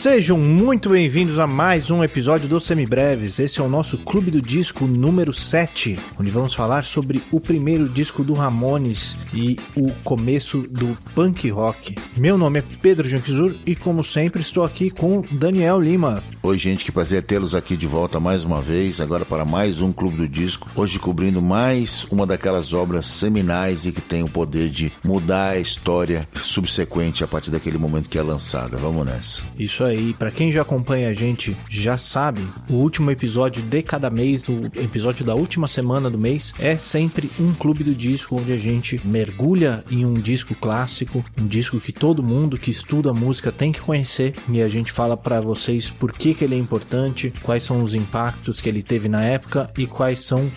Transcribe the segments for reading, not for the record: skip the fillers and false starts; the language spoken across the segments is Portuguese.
Sejam muito bem-vindos a mais um episódio do Semibreves. Esse é o nosso Clube do Disco número 7, onde vamos falar sobre o primeiro disco do Ramones e o começo do punk rock. Meu nome é Pedro Janquizur e, como sempre, estou aqui com Daniel Lima. Oi, gente, que prazer tê-los aqui de volta mais uma vez, agora para mais um Clube do Disco, hoje cobrindo mais uma daquelas obras seminais e que tem o poder de mudar a história subsequente a partir daquele momento que é lançada. Vamos nessa. Isso aí, pra quem já acompanha a gente já sabe, o último episódio de cada mês, o episódio da última semana do mês, é sempre um Clube do Disco, onde a gente mergulha em um disco clássico, um disco que todo mundo que estuda música tem que conhecer, e a gente fala pra vocês por que ele é importante, quais são os impactos que ele teve na época e quais são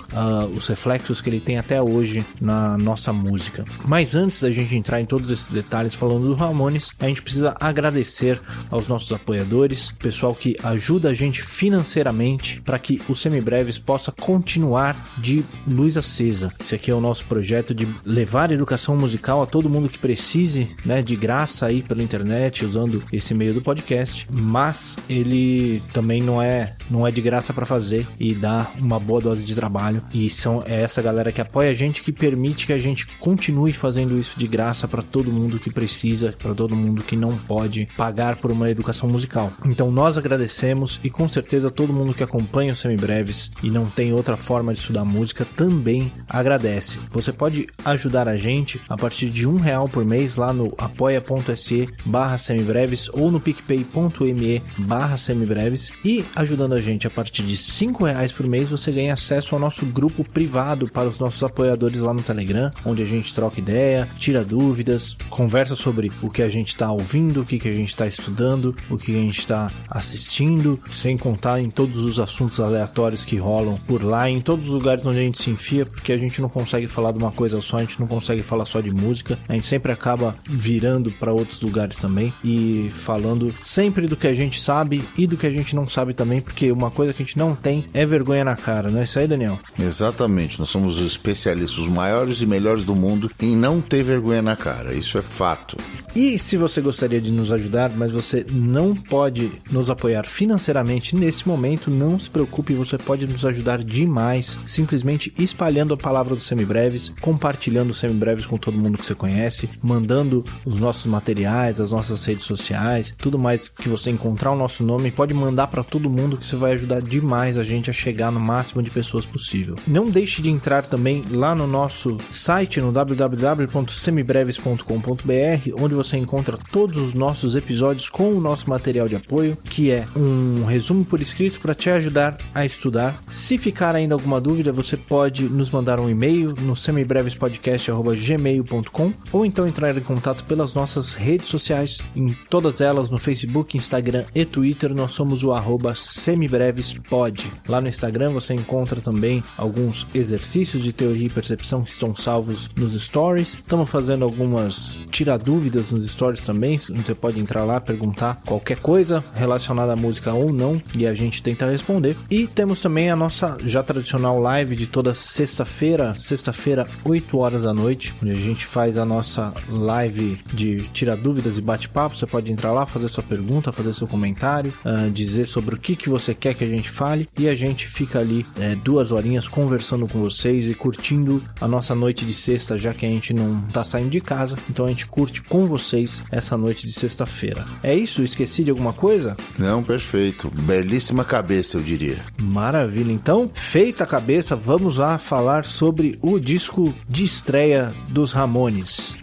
os reflexos que ele tem até hoje na nossa música. Mas antes da gente entrar em todos esses detalhes falando do Ramones, a gente precisa agradecer aos nossos apoiadores, pessoal que ajuda a gente financeiramente para que o Semibreves possa continuar de luz acesa. Esse aqui é o nosso projeto de levar educação musical a todo mundo que precise, né, de graça aí pela internet, usando esse meio do podcast, mas ele também não é de graça para fazer e dá uma boa dose de trabalho, e é essa galera que apoia a gente que permite que a gente continue fazendo isso de graça para todo mundo que precisa, para todo mundo que não pode pagar por uma educação musical. Então nós agradecemos, e com certeza todo mundo que acompanha o Semibreves e não tem outra forma de estudar música também agradece. Você pode ajudar a gente a partir de R$1 por mês lá no apoia.se/semibreves ou no picpay.me/semibreves, e ajudando a gente a partir de R$5 por mês você ganha acesso ao nosso grupo privado para os nossos apoiadores lá no Telegram, onde a gente troca ideia, tira dúvidas, conversa sobre o que a gente está ouvindo, o que a gente está estudando, o que a gente está assistindo, sem contar em todos os assuntos aleatórios que rolam por lá, em todos os lugares onde a gente se enfia, porque a gente não consegue falar de uma coisa só, a gente não consegue falar só de música, a gente sempre acaba virando para outros lugares também e falando sempre do que a gente sabe e do que a gente não sabe também, porque uma coisa que a gente não tem é vergonha na cara, não é isso aí, Daniel? Exatamente, nós somos os especialistas, os maiores e melhores do mundo em não ter vergonha na cara, isso é fato. E se você gostaria de nos ajudar, mas você não pode nos apoiar financeiramente nesse momento, não se preocupe, você pode nos ajudar demais, simplesmente espalhando a palavra do Semibreves, compartilhando o Semibreves com todo mundo que você conhece, mandando os nossos materiais, as nossas redes sociais, tudo mais que você encontrar o nosso nome, pode mandar para todo mundo, que você vai ajudar demais a gente a chegar no máximo de pessoas possível. Não deixe de entrar também lá no nosso site, no www.semibreves.com.br, onde você encontra todos os nossos episódios com o nosso material de apoio, que é um resumo por escrito para te ajudar a estudar. Se ficar ainda alguma dúvida, você pode nos mandar um e-mail no semibrevespodcast@gmail.com, ou então entrar em contato pelas nossas redes sociais, em todas elas, no Facebook, Instagram e Twitter, nós somos o @semibrevespod. Lá no Instagram você encontra também alguns exercícios de teoria e percepção que estão salvos nos stories. Estamos fazendo algumas tiradúvidas nos stories também, você pode entrar lá, perguntar qualquer coisa relacionada à música ou não, e a gente tenta responder. E temos também a nossa já tradicional live de toda sexta-feira, 8 horas da noite, onde a gente faz a nossa live de tiradúvidas e bate-papo. Você pode entrar lá, fazer sua pergunta, fazer seu comentário, dizer sobre o que você quer que a gente fale, e a gente fica ali 2 horinhas conversando com vocês e curtindo a nossa noite de sexta, já que a gente não tá saindo de casa, então a gente curte com vocês essa noite de sexta-feira. É isso? Esqueci de alguma coisa? Não, perfeito. Belíssima cabeça, eu diria. Maravilha. Então, feita a cabeça, vamos lá falar sobre o disco de estreia dos Ramones.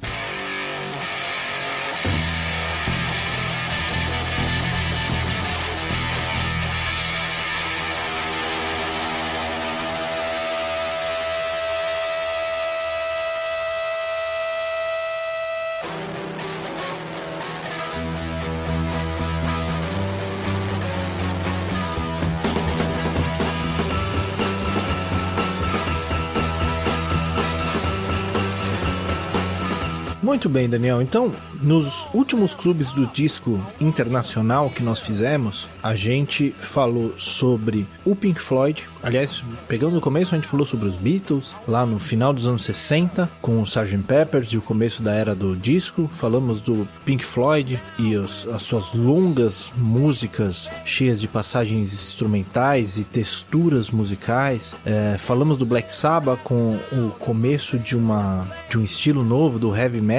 Muito bem, Daniel. Então, nos últimos clubes do disco internacional que nós fizemos, a gente falou sobre o Pink Floyd. Aliás, pegando no começo, a gente falou sobre os Beatles, lá no final dos anos 60, com o Sgt. Pepper's e o começo da era do disco. Falamos do Pink Floyd e as suas longas músicas cheias de passagens instrumentais e texturas musicais. Falamos do Black Sabbath com o começo de um estilo novo do heavy metal,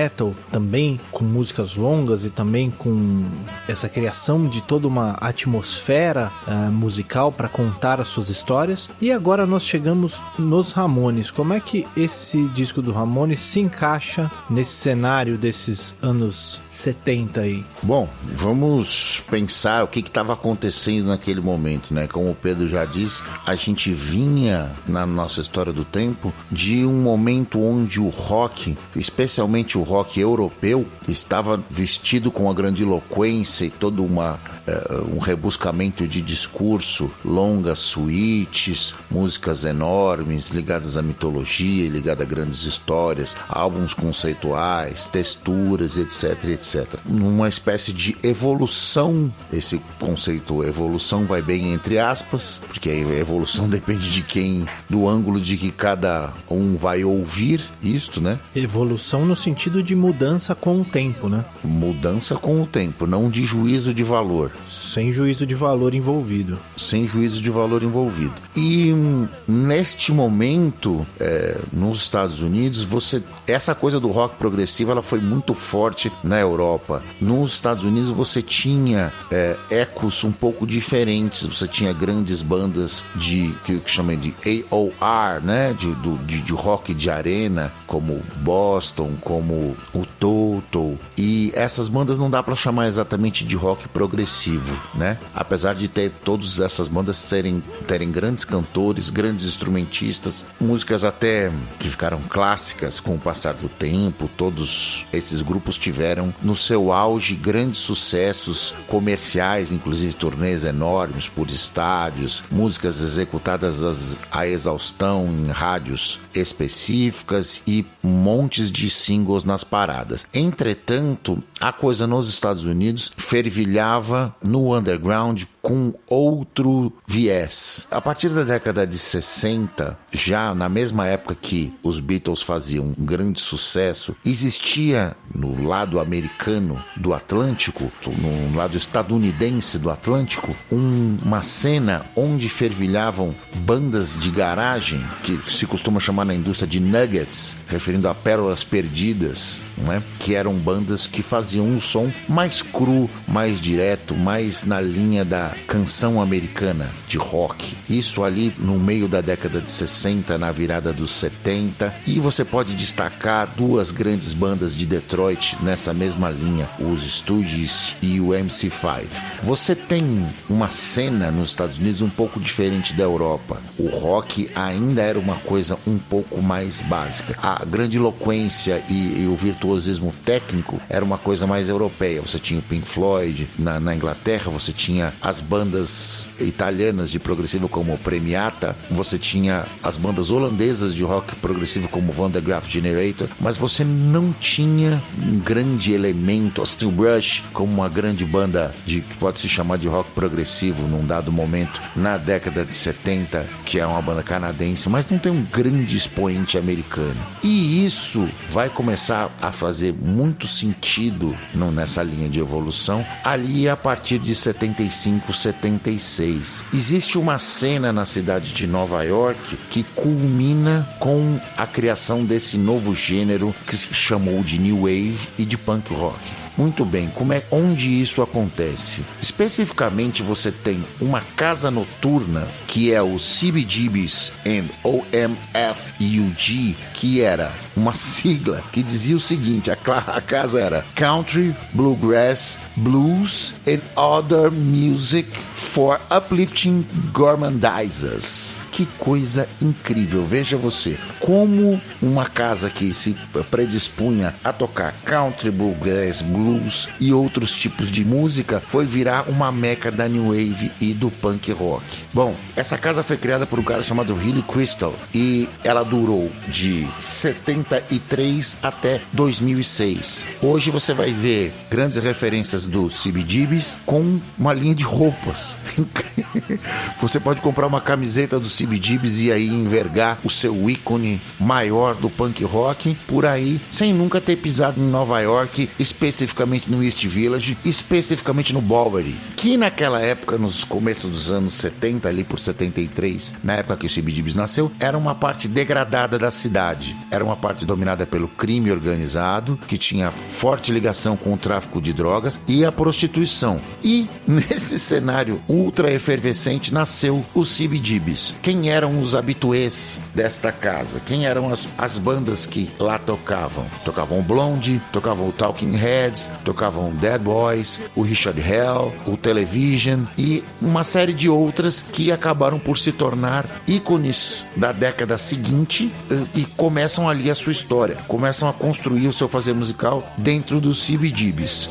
também com músicas longas e também com essa criação de toda uma atmosfera musical para contar as suas histórias. E agora nós chegamos nos Ramones. Como é que esse disco do Ramones se encaixa nesse cenário desses anos 70 aí? Bom, vamos pensar o que estava acontecendo naquele momento, né? Como o Pedro já disse, a gente vinha na nossa história do tempo de um momento onde o rock, especialmente o rock europeu, estava vestido com a grandiloquência e todo um rebuscamento de discurso, longas suítes, músicas enormes ligadas à mitologia, ligadas a grandes histórias, álbuns conceituais, texturas, etc, etc. Numa espécie de evolução, esse conceito evolução vai bem entre aspas, porque a evolução depende de quem, do ângulo de que cada um vai ouvir isto, né? Evolução no sentido de mudança com o tempo, né? Mudança com o tempo, não de juízo de valor. Sem juízo de valor envolvido. Sem juízo de valor envolvido. E neste momento, nos Estados Unidos, essa coisa do rock progressivo, ela foi muito forte na Europa. Nos Estados Unidos você tinha ecos um pouco diferentes. Você tinha grandes bandas que chamam de AOR, né? De rock de arena, como Boston, como o Toto. E essas bandas não dá para chamar exatamente de rock progressivo, né? Apesar de ter todas essas bandas terem grandes cantores, grandes instrumentistas, músicas até que ficaram clássicas com o passar do tempo. Todos esses grupos tiveram no seu auge grandes sucessos comerciais, inclusive turnês enormes por estádios, músicas executadas à exaustão em rádios específicas e montes de singles nas paradas. Entretanto, a coisa nos Estados Unidos fervilhava no underground com outro viés. A partir da década de 60, já na mesma época que os Beatles faziam um grande sucesso, existia no lado americano do Atlântico, no lado estadunidense do Atlântico, uma cena onde fervilhavam bandas de garagem, que se costuma chamar na indústria de nuggets, referindo a pérolas perdidas, né? Que eram bandas que faziam um som mais cru, mais direto, mais na linha da canção americana de rock. Isso ali no meio da década de 60, na virada dos 70, e você pode destacar duas grandes bandas de Detroit nessa mesma linha, os Stooges e o MC5. Você tem uma cena nos Estados Unidos um pouco diferente da Europa. O rock ainda era uma coisa um pouco mais básica. A grandiloquência e o virtuosismo técnico era uma coisa mais europeia. Você tinha o Pink Floyd na Inglaterra, você tinha as bandas italianas de progressivo como o Premiata, você tinha as bandas holandesas de rock progressivo como Van der Graaf Generator, mas você não tinha um grande elemento, a Steel Brush, como uma grande banda que pode se chamar de rock progressivo num dado momento, na década de 70, que é uma banda canadense, mas não tem um grande expoente americano. E isso vai começar a fazer muito sentido nessa linha de evolução ali a partir de 75, 76. Existe uma cena na cidade de Nova York que culmina com a criação desse novo gênero que se chamou de New Wave e de Punk Rock. Muito bem, onde isso acontece? Especificamente você tem uma casa noturna que é o CBGB's and OMFUG, que era uma sigla que dizia o seguinte, a casa era Country, Bluegrass, Blues and Other Music for Uplifting Gormandizers, Que coisa incrível, veja você, como uma casa que se predispunha a tocar country, bluegrass, blues e outros tipos de música foi virar uma meca da New Wave e do punk rock. Bom, essa casa foi criada por um cara chamado Billy Crystal e ela durou de 73 até 2006. Hoje você vai ver grandes referências do CBGBs com uma linha de roupas. Você pode comprar uma camiseta do CBGBs e aí envergar o seu ícone maior do punk rock por aí, sem nunca ter pisado em Nova York, especificamente no East Village, especificamente no Bowery, que naquela época, nos começos dos anos 70, ali por 73, na época que o CBGBs nasceu, era uma parte degradada da cidade. Era uma parte dominada pelo crime organizado, que tinha forte ligação com o tráfico de drogas e a prostituição. E nesse cenário ultra efervescente nasceu o CBGBs. Quem eram os habituês desta casa? Quem eram as bandas que lá tocavam? Tocavam o Blondie, tocavam o Talking Heads, tocavam o Dead Boys, o Richard Hell, o Television e uma série de outras que acabaram por se tornar ícones da década seguinte e começam ali a sua história, começam a construir o seu fazer musical dentro dos CBGBs.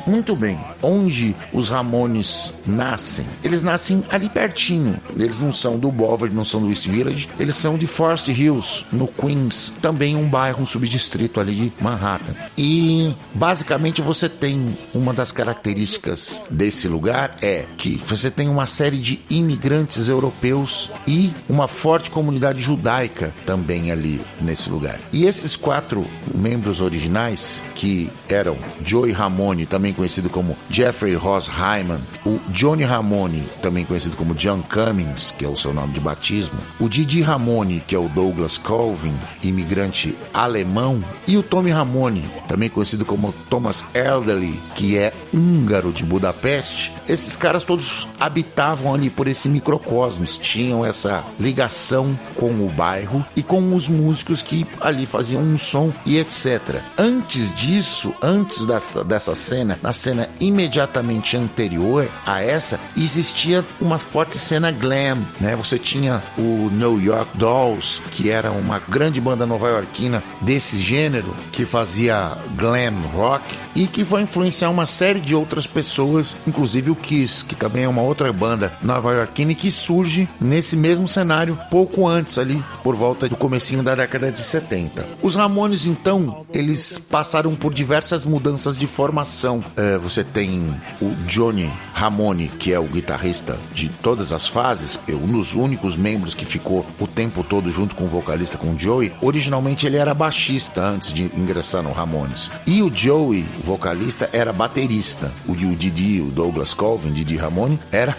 Muito bem, onde os Ramones nascem? Eles nascem ali pertinho. Eles não são do Bowery, não são do East Village, eles são de Forest Hills, no Queens, também um bairro, um subdistrito ali de Manhattan. E basicamente você tem uma das características desse lugar é que você tem uma série de imigrantes europeus e uma forte comunidade judaica também ali nesse lugar. E esses 4 membros originais, que eram Joey Ramone, também conhecido como Jeffrey Ross Hyman, o Johnny Ramone, também conhecido como John Cummings, que é o seu nome de batismo, o Didi Ramone, que é o Douglas Colvin, imigrante alemão, e o Tommy Ramone, também conhecido como Thomas Elderly, que é húngaro de Budapeste. Esses caras todos habitavam ali por esse microcosmos, tinham essa ligação com o bairro e com os músicos que ali faziam um som e etc. Antes disso, antes dessa cena, na cena imediatamente anterior a essa, existia uma forte cena glam, né? Você tinha o New York Dolls, que era uma grande banda nova-iorquina desse gênero, que fazia glam rock e que vai influenciar uma série de outras pessoas, inclusive o Kiss, que também é uma outra banda nova-iorquina e que surge nesse mesmo cenário pouco antes ali, por volta do comecinho da década de 70. Os Ramones, então, eles passaram por diversas mudanças de formação. Você tem o Johnny Ramone, que é o guitarrista de todas as fases, um dos únicos membros que ficou o tempo todo junto com o vocalista, com o Joey. Originalmente ele era baixista antes de ingressar no Ramones. E o Joey, o vocalista, era baterista. O Didi, o Douglas Colvin, Didi Ramone, era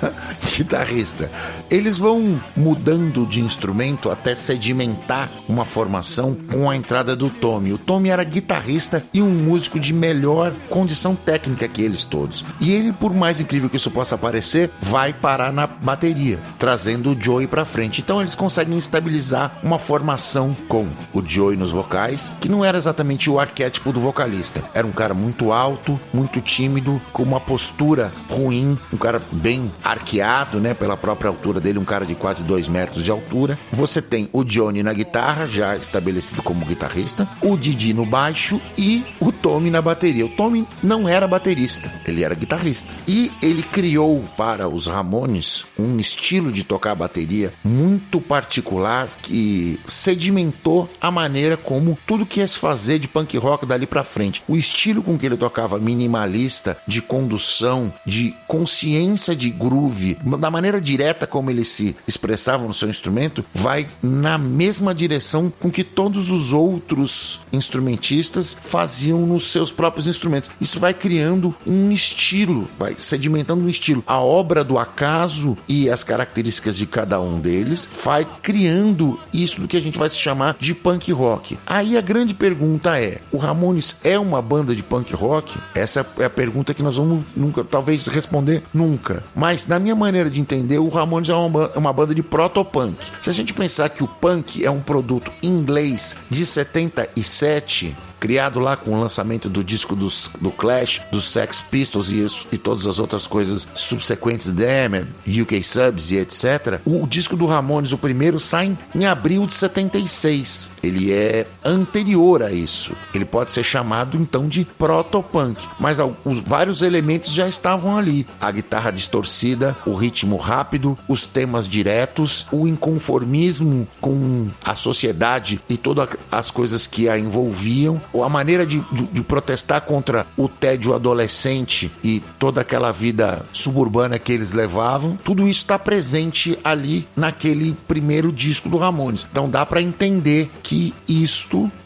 guitarrista. Eles vão mudando de instrumento até sedimentar uma formação com a entrada do Tommy. O Tommy era guitarrista e um músico de melhor condição técnica que eles todos. E ele, por mais incrível que isso possa parecer, vai parar na bateria, trazendo o Joey pra frente. Então eles conseguem estabilizar uma formação com o Joey nos vocais, que não era exatamente o arquétipo do vocalista. Era um cara muito alto, muito tímido, com uma postura ruim, um cara bem arqueado, né, pela própria altura dele, um cara de quase 2 metros de altura. Você tem o Johnny na guitarra, já estabelecido como guitarrista, o Didi no baixo e o Tommy na bateria. O Tommy não era baterista, ele era guitarrista. E ele criou para os Ramones um estilo de tocar bateria muito particular que sedimentou a maneira como tudo que ia se fazer de punk rock dali pra frente. O estilo com que ele tocava, minimalista, de condução, de consciência de groove, da maneira direta como ele se expressava no seu instrumento, vai na mesma direção com que todos os outros instrumentistas faziam nos seus próprios instrumentos. Isso vai criando um estilo, vai sedimentando um estilo. A obra do acaso e as características de cada um deles vai criando isso do que a gente vai se chamar de punk rock. Aí a grande pergunta é: o Ramones é uma banda de punk rock? Essa é a pergunta que nós vamos nunca, talvez, responder nunca. Mas, na minha maneira de entender, o Ramones é uma banda de proto-punk. Se a gente pensar que o punk é um produto inglês de 77, criado lá com o lançamento do disco do Clash, dos Sex Pistols e todas as outras coisas subsequentes, Damned, UK Subs e etc. O disco do Ramones, o primeiro, sai em abril de 76. Ele é anterior a isso. Ele pode ser chamado então de proto-punk, mas os vários elementos já estavam ali. A guitarra distorcida, o ritmo rápido, os temas diretos, o inconformismo com a sociedade e todas as coisas que a envolviam, ou a maneira de protestar contra o tédio adolescente e toda aquela vida suburbana que eles levavam. Tudo isso está presente ali naquele primeiro disco do Ramones. Então dá para entender que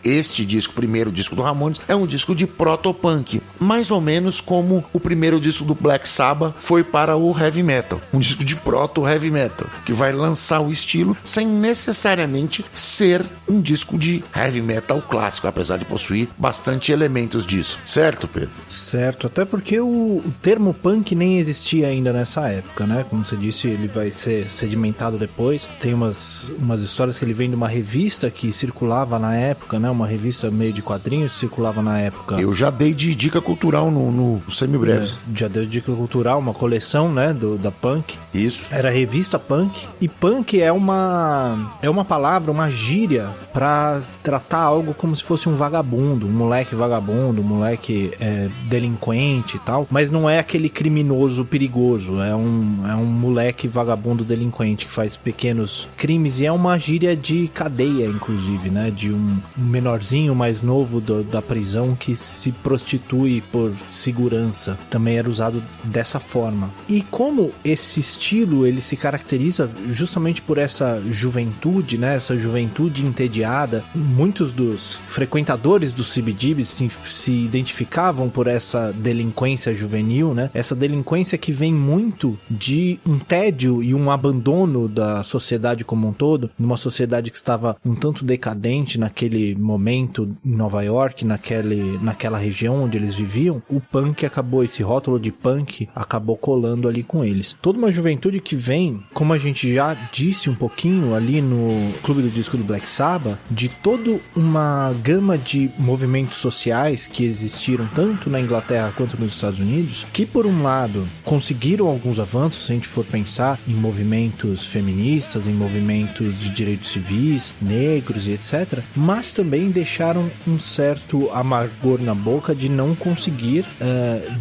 este disco, primeiro disco do Ramones, é um disco de proto-punk, mais ou menos como o primeiro disco do Black Sabbath foi para o heavy metal, um disco de proto-heavy metal, que vai lançar o estilo sem necessariamente ser um disco de heavy metal clássico, apesar de possuir bastante elementos disso. Certo, Pedro? Certo, até porque o termo punk nem existia ainda nessa época, né? Como você disse, ele vai ser sedimentado depois. Tem umas histórias que ele vem de uma revista que circulava na época, né? Uma revista meio de quadrinhos que circulava na época. Eu já dei de dica cultural no Semibreves. Já dei de dica cultural, uma coleção, né? Da Punk. Isso. Era a revista Punk. E Punk é uma palavra, uma gíria pra tratar algo como se fosse um vagabundo, um moleque vagabundo, um moleque delinquente e tal. Mas não é aquele criminoso perigoso. É um moleque vagabundo delinquente que faz pequenos crimes. E é uma gíria de cadeia, inclusive, né? De um menorzinho mais novo da prisão que se prostitui por segurança. Também era usado dessa forma. E como esse estilo ele se caracteriza justamente por essa juventude, né? Essa juventude entediada. Muitos dos frequentadores do CBGB se identificavam por essa delinquência juvenil, né? Essa delinquência que vem muito de um tédio e um abandono da sociedade como um todo, numa sociedade que estava um tanto decadente naquele momento em Nova York, naquela região onde eles viviam. O punk acabou, esse rótulo de punk acabou colando ali com eles. Toda uma juventude que vem, como a gente já disse um pouquinho ali no Clube do Disco do Black Sabbath, de toda uma gama de movimentos sociais que existiram tanto na Inglaterra quanto nos Estados Unidos, que por um lado conseguiram alguns avanços, se a gente for pensar em movimentos feministas, em movimentos de direitos civis, negros e etc, mas também deixaram um certo amargor na boca de não conseguir,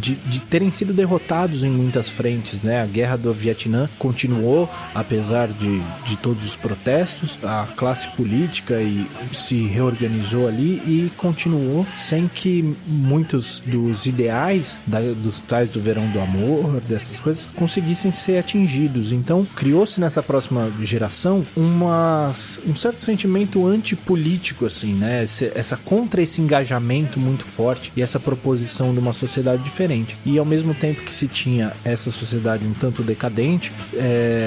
de terem sido derrotados em muitas frentes, né? A guerra do Vietnã continuou, apesar de todos os protestos, a classe política se reorganizou ali e continuou sem que muitos dos ideais dos tais do verão do amor, dessas coisas, conseguissem ser atingidos. Então criou-se nessa próxima geração um certo sentimento antipolítico, assim, né? Contra esse engajamento muito forte e essa proposição de uma sociedade diferente. E ao mesmo tempo que se tinha essa sociedade um tanto decadente,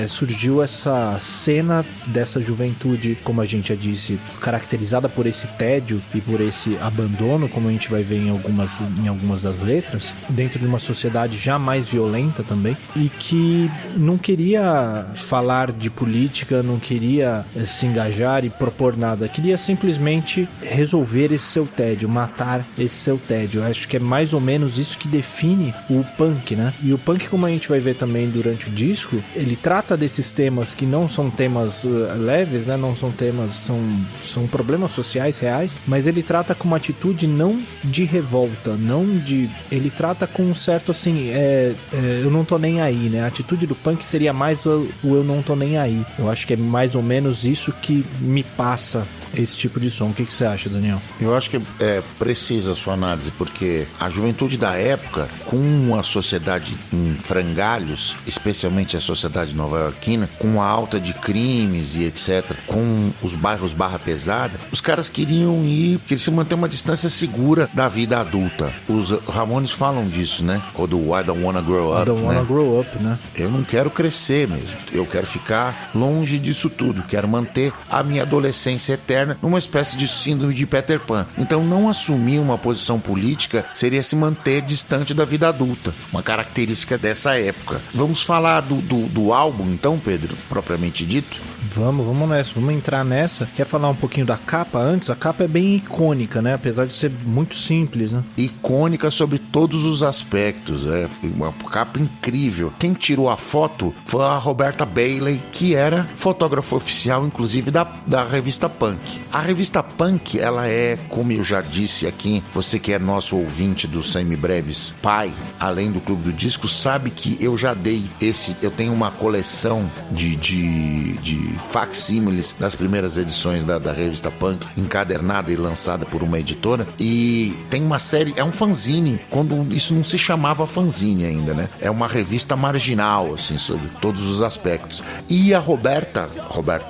surgiu essa cena dessa juventude, como a gente já disse, caracterizada por esse tédio e por esse abandono, como a gente vai ver em algumas das letras, dentro de uma sociedade já mais violenta também, e que não queria falar de política, não queria se engajar e propor nada, queria simplesmente resolver esse seu tédio, matar esse seu tédio. Eu acho que é mais ou menos isso que define o punk, né? E o punk, como a gente vai ver também durante o disco, ele trata desses temas que não são temas leves, né? Não são temas, são problemas sociais reais, mas ele trata com uma atitude não de revolta, ele trata com um certo assim, eu não tô nem aí, né? A atitude do punk seria mais o eu não tô nem aí. Eu acho que é mais ou menos isso que me passa esse tipo de som. O que você acha, Daniel? Eu acho que é precisa a sua análise, porque a juventude da época, com a sociedade em frangalhos, especialmente a sociedade nova-iorquina, com a alta de crimes e etc, com os bairros barra pesada, os caras queriam se manter uma distância segura da vida adulta. Os Ramones falam disso, né? Ou do I don't wanna grow up, grow up, né? Eu não quero crescer mesmo. Eu quero ficar longe disso tudo. Quero manter a minha adolescência eterna numa espécie de síndrome de Peter Pan. Então não assumir uma posição política seria se manter distante da vida adulta, uma característica dessa época. Vamos falar do álbum então, Pedro, propriamente dito? Vamos nessa, vamos entrar nessa. Quer falar um pouquinho da capa antes? A capa é bem icônica, né? Apesar de ser muito simples, né? Icônica sobre todos os aspectos, uma capa incrível. Quem tirou a foto foi a Roberta Bailey, que era fotógrafa oficial, inclusive, da revista Punk. A revista Punk, ela é, como eu já disse aqui, você que é nosso ouvinte do Semibreves pai, além do Clube do Disco, sabe que eu já dei eu tenho uma coleção de facsímiles das primeiras edições da revista Punk, encadernada e lançada por uma editora, e tem uma série, é um fanzine, quando isso não se chamava fanzine ainda, né? É uma revista marginal, assim, sobre todos os aspectos. E a Roberta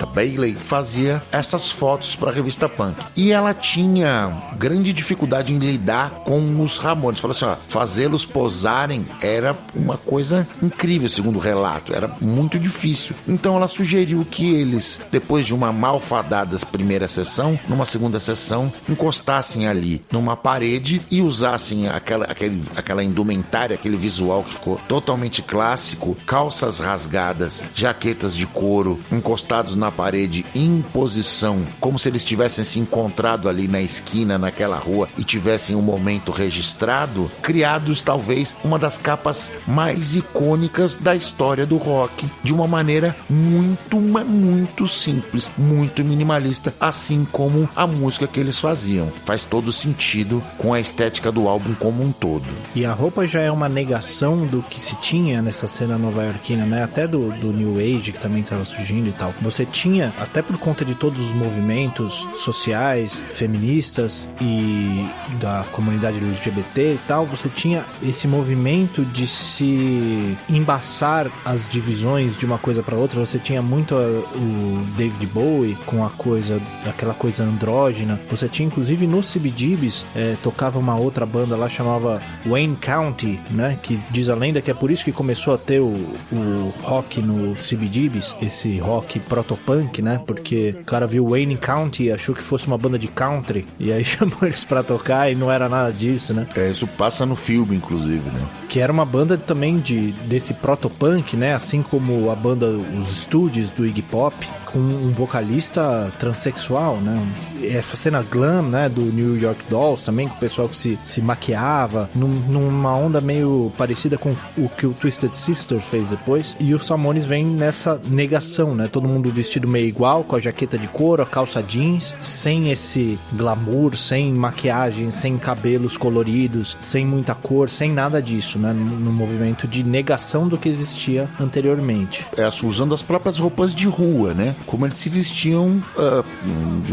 Bailey fazia essas fotos para a revista Punk. E ela tinha grande dificuldade em lidar com os Ramones. Falou assim, ó, fazê-los posarem era uma coisa incrível, segundo o relato, era muito difícil. Então ela sugeriu que eles, depois de uma malfadada primeira sessão, numa segunda sessão, encostassem ali numa parede e usassem aquela indumentária, aquele visual que ficou totalmente clássico, calças rasgadas, jaquetas de couro, encostados na parede em posição, como se eles tivessem se encontrado ali na esquina, naquela rua, e tivessem um momento registrado, criados talvez uma das capas mais icônicas da história do rock, de uma maneira muito simples, muito minimalista, assim como a música que eles faziam. Faz todo sentido com a estética do álbum como um todo. E a roupa já é uma negação do que se tinha nessa cena nova-iorquina, né? Até do New Age, que também estava surgindo e tal. Você tinha, até por conta de todos os movimentos sociais, feministas e da comunidade LGBT e tal, você tinha esse movimento de se embaçar as divisões de uma coisa para outra. Você tinha muito o David Bowie com aquela coisa andrógena. Você tinha, inclusive, no CBGBs, tocava uma outra banda lá, chamava Wayne County, né? Que diz a lenda que é por isso que começou a ter o rock no CBGBs, esse rock protopunk, né? Porque o cara viu Wayne County e achou que fosse uma banda de country, e aí chamou eles pra tocar e não era nada disso, né? Isso passa no filme, inclusive, né? Que era uma banda também desse protopunk, né? Assim como a banda Os Stooges do Iggy Pop, com um vocalista transexual, né? Essa cena glam, né? Do New York Dolls também, com o pessoal que se maquiava, numa onda meio parecida com o que o Twisted Sister fez depois. E os Ramones vêm nessa negação, né? Todo mundo vestido meio igual, com a jaqueta de couro, a calça jeans, sem esse glamour, sem maquiagem, sem cabelos coloridos, sem muita cor, sem nada disso, né? No movimento de negação do que existia anteriormente. Usando as próprias roupas de rua, né? Como eles se vestiam,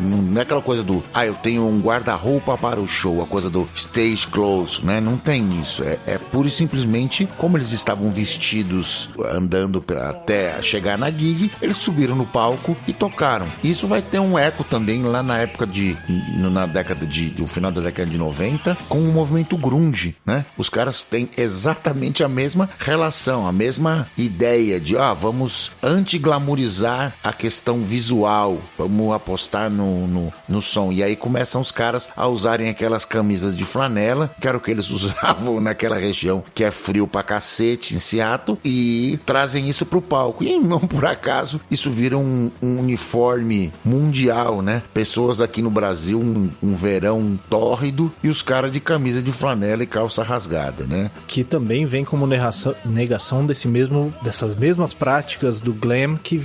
não é aquela coisa do eu tenho um guarda-roupa para o show, a coisa do stage clothes, né? Não tem isso, é pura e simplesmente como eles estavam vestidos, andando até chegar na gig, eles subiram no palco e tocaram. Isso vai ter um eco também lá na época no final da década de 90, com o movimento grunge, né? Os caras têm exatamente a mesma relação, a mesma ideia de, vamos anti-glamourizar a questão visual, vamos apostar no som. E aí começam os caras a usarem aquelas camisas de flanela, que era o que eles usavam naquela região que é frio pra cacete, em Seattle, e trazem isso pro palco. E não por acaso, isso vira um uniforme mundial, né? Pessoas aqui no Brasil, um verão tórrido, e os caras de camisa de flanela e calça rasgada, né? Que também vem como negação dessas mesmas práticas do glam que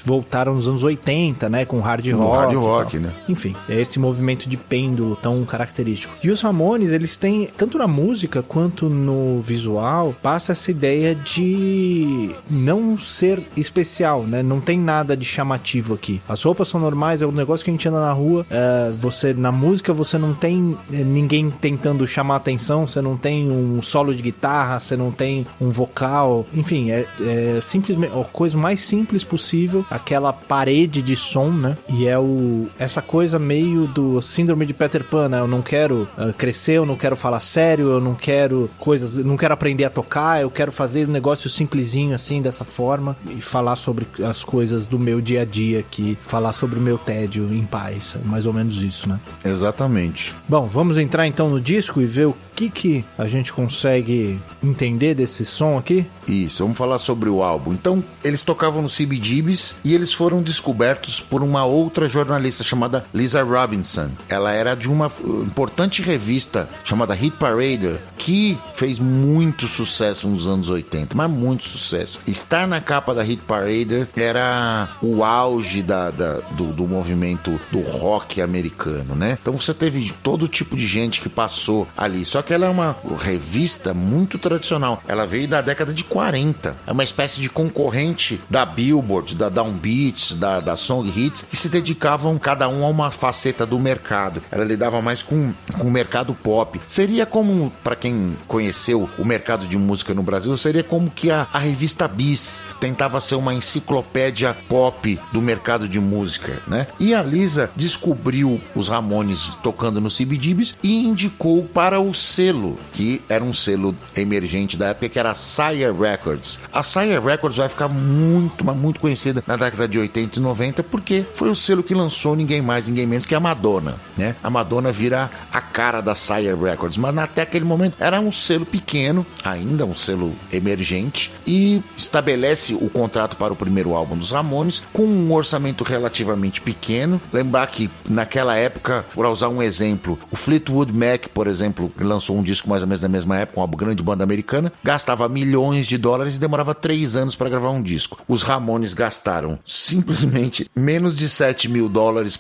voltaram nos anos 80, né? Com hard rock. Hard rock, né? Enfim, é esse movimento de pêndulo tão característico. E os Ramones, eles têm, tanto na música quanto no visual, passa essa ideia de não ser especial, né? Não tem nada de chamativo aqui. As roupas são normais, é um negócio que a gente anda na rua. Na música você não tem ninguém tentando chamar atenção, você não tem um solo de guitarra, você não tem um vocal. Enfim, é simplesmente a coisa mais simples possível, aquela parede de som, né? E essa coisa meio do síndrome de Peter Pan, né? Eu não quero crescer, eu não quero falar sério, eu não quero não quero aprender a tocar, eu quero fazer um negócio simplesinho assim, dessa forma, e falar sobre as coisas do meu dia a dia aqui, falar sobre o meu tédio em paz, mais ou menos isso, né? Exatamente. Bom, vamos entrar então no disco e ver o que a gente consegue entender desse som aqui? Isso, vamos falar sobre o álbum. Então, eles tocavam no CBGBs Ramones. E eles foram descobertos por uma outra jornalista chamada Lisa Robinson. Ela era de uma importante revista chamada Hit Parader, que fez muito sucesso nos anos 80, mas muito sucesso. Estar na capa da Hit Parader era o auge do movimento do rock americano, né? Então você teve todo tipo de gente que passou ali. Só que ela é uma revista muito tradicional. Ela veio da década de 40. É uma espécie de concorrente da Billboard, da Downbeats, da Song Hits, que se dedicavam cada um a uma faceta do mercado. Ela lidava mais com o mercado pop. Seria como, para quem conheceu o mercado de música no Brasil, seria como que a revista Bis tentava ser uma enciclopédia pop do mercado de música, né? E a Lisa descobriu os Ramones tocando no CBGBs e indicou para o selo, que era um selo emergente da época, que era a Sire Records. A Sire Records vai ficar muito, mas muito conhecida na década de 80 e 90, porque foi o selo que lançou ninguém mais, ninguém menos que a Madonna, né? A Madonna vira a cara da Sire Records, mas até aquele momento era um selo pequeno, ainda um selo emergente, e estabelece o contrato para o primeiro álbum dos Ramones com um orçamento relativamente pequeno. Lembrar que naquela época, para usar um exemplo, o Fleetwood Mac, por exemplo, lançou um disco mais ou menos na mesma época, uma grande banda americana, gastava milhões de dólares e demorava 3 anos para gravar um disco. Os Ramones gastaram simplesmente menos de $7 mil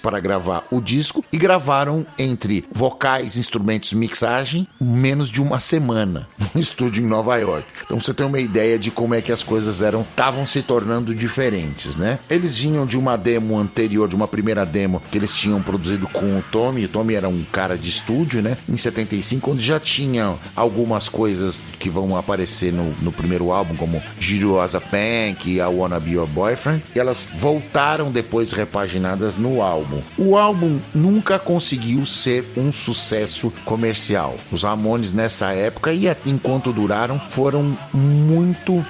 para gravar o disco e gravaram entre vocais, instrumentos, mixagem, menos de uma semana no estúdio em Nova York. Então você tem uma ideia de como é que as coisas estavam se tornando diferentes, né? Eles vinham de uma demo anterior, de uma primeira demo que eles tinham produzido com o Tommy. O Tommy era um cara de estúdio, né? Em 75, onde já tinha algumas coisas que vão aparecer no primeiro álbum, como Girosa Punk e I Wanna Be Your Boyfriend, e elas voltaram depois repaginadas no álbum. O álbum nunca conseguiu ser um sucesso comercial. Os Ramones nessa época, e enquanto duraram, foram muito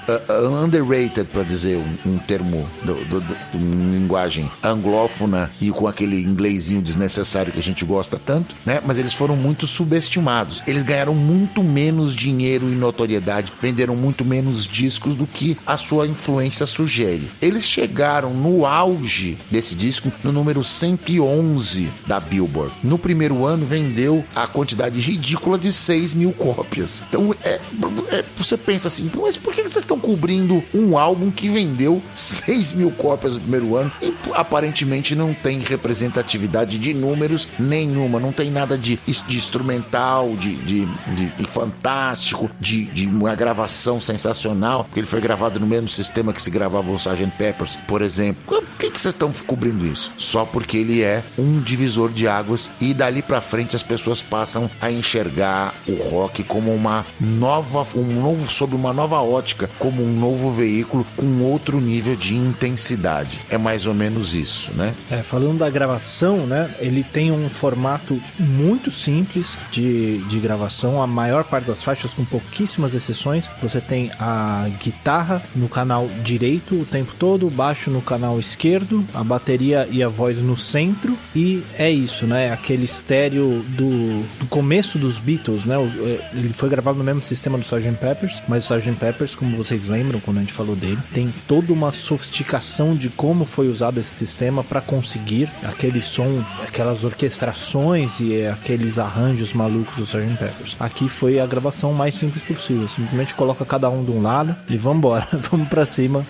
underrated, para dizer um termo de linguagem anglófona e com aquele inglesinho desnecessário que a gente gosta tanto, né? Mas eles foram muito subestimados. Eles ganharam muito menos dinheiro e notoriedade, venderam muito menos discos do que a sua influência sugere. Eles chegaram no auge desse disco no número 111 da Billboard. No primeiro ano vendeu a quantidade ridícula de 6 mil cópias. Então você pensa assim, mas por que vocês estão cobrindo um álbum que vendeu 6 mil cópias no primeiro ano e aparentemente não tem representatividade de números nenhuma, não tem nada de instrumental, de fantástico, de uma gravação sensacional, porque ele foi gravado no mesmo sistema que se gravava o Sgt. Peppers, por exemplo. Por que vocês estão cobrindo isso? Só porque ele é um divisor de águas e dali pra frente as pessoas passam a enxergar o rock como sob uma nova ótica, como um novo veículo com outro nível de intensidade. É mais ou menos isso, né? Falando da gravação, né? Ele tem um formato muito simples de gravação. A maior parte das faixas, com pouquíssimas exceções, você tem a guitarra no canal direito o tempo todo, o baixo no canal esquerdo, a bateria e a voz no centro, e é isso, né? Aquele estéreo do começo dos Beatles, né? Ele foi gravado no mesmo sistema do Sgt. Peppers, mas o Sgt. Peppers, como vocês lembram quando a gente falou dele, tem toda uma sofisticação de como foi usado esse sistema para conseguir aquele som, aquelas orquestrações e aqueles arranjos malucos do Sgt. Peppers. Aqui foi a gravação mais simples possível, simplesmente coloca cada um de um lado e vambora, vamos pra cima.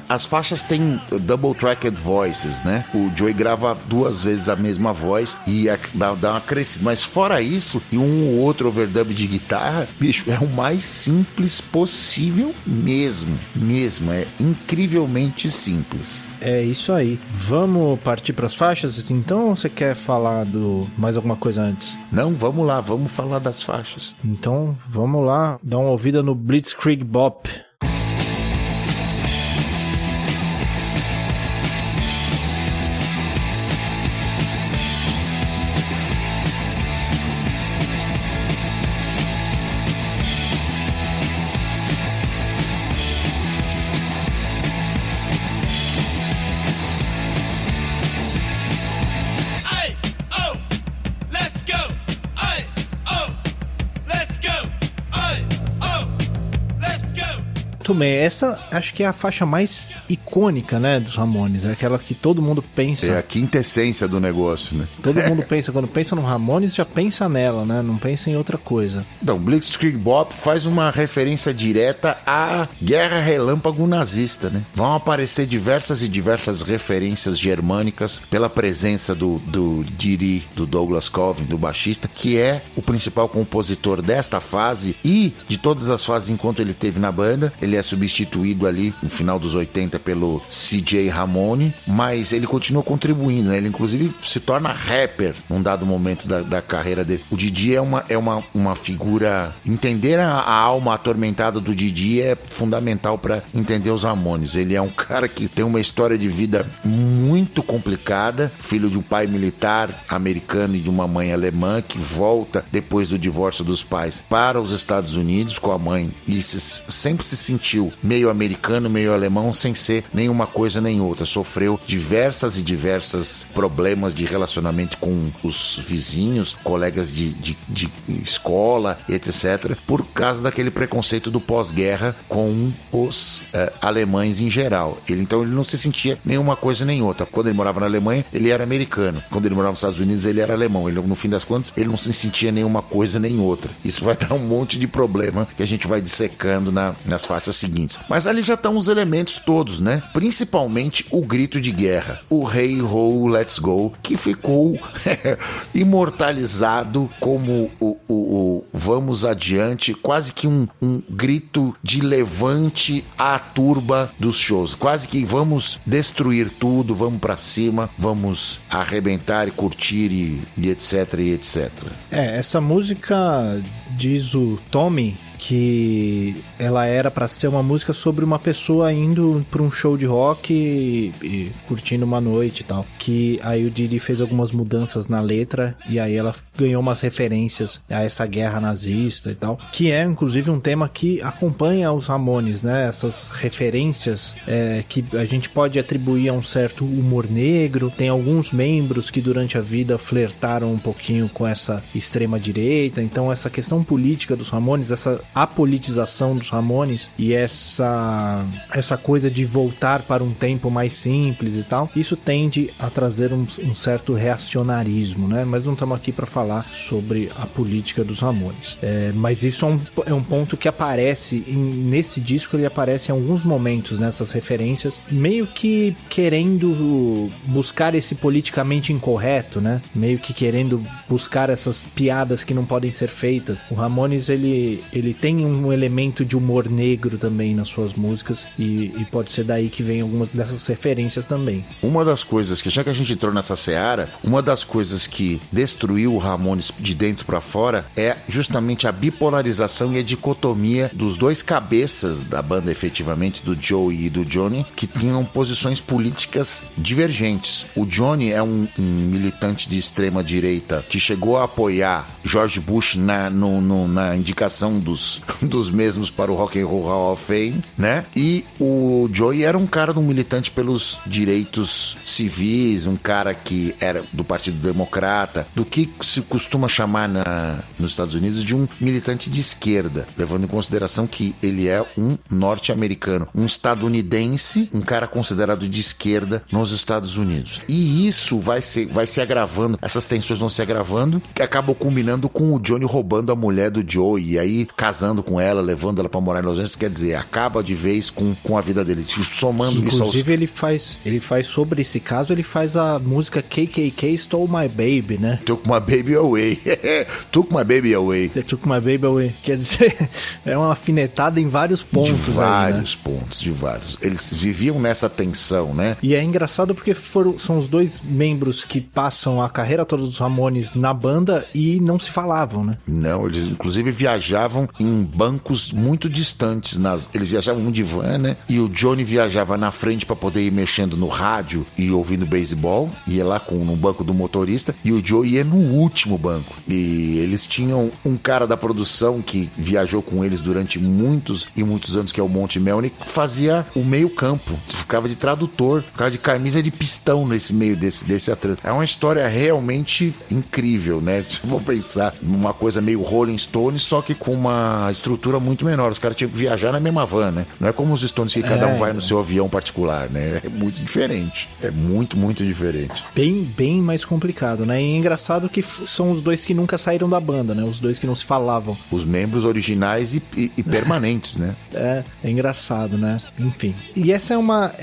As faixas têm double tracked voices, né? O Joey grava 2 vezes a mesma voz e dá uma crescida, mas fora isso, e um ou outro overdub de guitarra, bicho, é o mais simples possível mesmo, é incrivelmente simples. É isso aí. Vamos partir pras faixas, então, ou você quer falar mais alguma coisa antes? Não, vamos lá, vamos falar das faixas. Então, vamos lá, dar uma ouvida no Blitzkrieg Bop. Muito bem, essa acho que é a faixa mais icônica, né, dos Ramones, é aquela que todo mundo pensa. É a quintessência do negócio, né? Todo mundo pensa, quando pensa no Ramones, já pensa nela, né, não pensa em outra coisa. Então, Blitzkrieg Bop faz uma referência direta à Guerra Relâmpago nazista, né? Vão aparecer diversas e diversas referências germânicas pela presença do Didi, do Douglas Coven, do baixista, que é o principal compositor desta fase e de todas as fases enquanto ele teve na banda. Ele é substituído ali no final dos 80 pelo CJ Ramone, mas ele continua contribuindo, né? Ele inclusive se torna rapper num dado momento da carreira dele. O Didi é uma figura... Entender a alma atormentada do Didi é fundamental para entender os Ramones. Ele é um cara que tem uma história de vida muito complicada, filho de um pai militar americano e de uma mãe alemã, que volta depois do divórcio dos pais para os Estados Unidos com a mãe e sempre se sentiu meio americano, meio alemão, sem ser nenhuma coisa nem outra. Sofreu diversas problemas de relacionamento com os vizinhos, colegas de escola, etc., por causa daquele preconceito do pós-guerra com os alemães em geral. Então ele não se sentia nenhuma coisa nem outra. Quando ele morava na Alemanha, ele era americano. Quando ele morava nos Estados Unidos, ele era alemão. No fim das contas, ele não se sentia nenhuma coisa nem outra. Isso vai dar um monte de problema que a gente vai dissecando nas faixas seguintes. Mas ali já estão os elementos todos, né? Principalmente o grito de guerra. O Hey Ho, Let's Go, que ficou imortalizado como o vamos adiante, quase que um grito de levante à turba dos shows. Quase que vamos destruir tudo, vamos pra cima, vamos arrebentar e curtir e etc, e etc. Essa música, diz o Tommy, que ela era pra ser uma música sobre uma pessoa indo pra um show de rock e curtindo uma noite e tal. Que aí o Didi fez algumas mudanças na letra e aí ela ganhou umas referências a essa guerra nazista e tal. Que é, inclusive, um tema que acompanha os Ramones, né? Essas referências que a gente pode atribuir a um certo humor negro. Tem alguns membros que durante a vida flertaram um pouquinho com essa extrema-direita. Então essa questão política dos Ramones, essa apolitização dos Ramones e essa coisa de voltar para um tempo mais simples e tal, isso tende a trazer um certo reacionarismo, né? Mas não estamos aqui para falar sobre a política dos Ramones. Mas isso é um ponto que aparece nesse disco, ele aparece em alguns momentos nessas referências, meio que querendo buscar esse politicamente incorreto, né? Meio que querendo buscar essas piadas que não podem ser feitas. O Ramones, ele tem um elemento de humor negro também nas suas músicas e pode ser daí que vem algumas dessas referências também. Uma das coisas que, já que a gente entrou nessa seara, uma das coisas que destruiu o Ramones de dentro pra fora é justamente a bipolarização e a dicotomia dos dois cabeças da banda, efetivamente, do Joey e do Johnny, que tinham posições políticas divergentes. O Johnny é um militante de extrema direita que chegou a apoiar George Bush na indicação dos mesmos para o Rock and Roll Hall of Fame, né? E o Joey era um cara de um militante pelos direitos civis, um cara que era do Partido Democrata, do que se costuma chamar nos Estados Unidos de um militante de esquerda, levando em consideração que ele é um norte-americano, um estadunidense, um cara considerado de esquerda nos Estados Unidos. E isso vai se agravando, essas tensões vão se agravando, que acabam culminando com o Johnny roubando a mulher do Joey, e aí casando com ela, levando ela pra morar em Los Angeles, quer dizer, acaba de vez com a vida dele, somando isso. Inclusive ele faz sobre esse caso, ele faz a música KKK Stole My Baby, né? Took My Baby Away. Took My Baby Away. Took My Baby Away. Quer dizer, é uma alfinetada em vários pontos. De vários pontos, de vários. Eles viviam nessa tensão, né? E é engraçado porque são os dois membros que passam a carreira toda dos Ramones na banda e não se falavam, né? Não, eles inclusive viajavam em bancos muito distantes. Eles viajavam um de van, né? E o Johnny viajava na frente para poder ir mexendo no rádio e ouvindo beisebol. Ia lá no banco do motorista. E o Joe ia no último banco. E eles tinham um cara da produção que viajou com eles durante muitos e muitos anos, que é o Monte Melnick, que fazia o meio campo. Ficava de tradutor, ficava de camisa de pistão nesse meio desse atleta. É uma história realmente incrível, né? Se eu vou pensar numa coisa meio Rolling Stones, só que com uma uma estrutura muito menor. Os caras tinham que viajar na mesma van, né? Não é como os Stones que cada um vai no seu avião particular, né? É muito diferente. É muito, muito diferente. Bem mais complicado, né? E é engraçado que são os dois que nunca saíram da banda, né? Os dois que não se falavam. Os membros originais e permanentes, né? É engraçado, né? Enfim. E essa é uma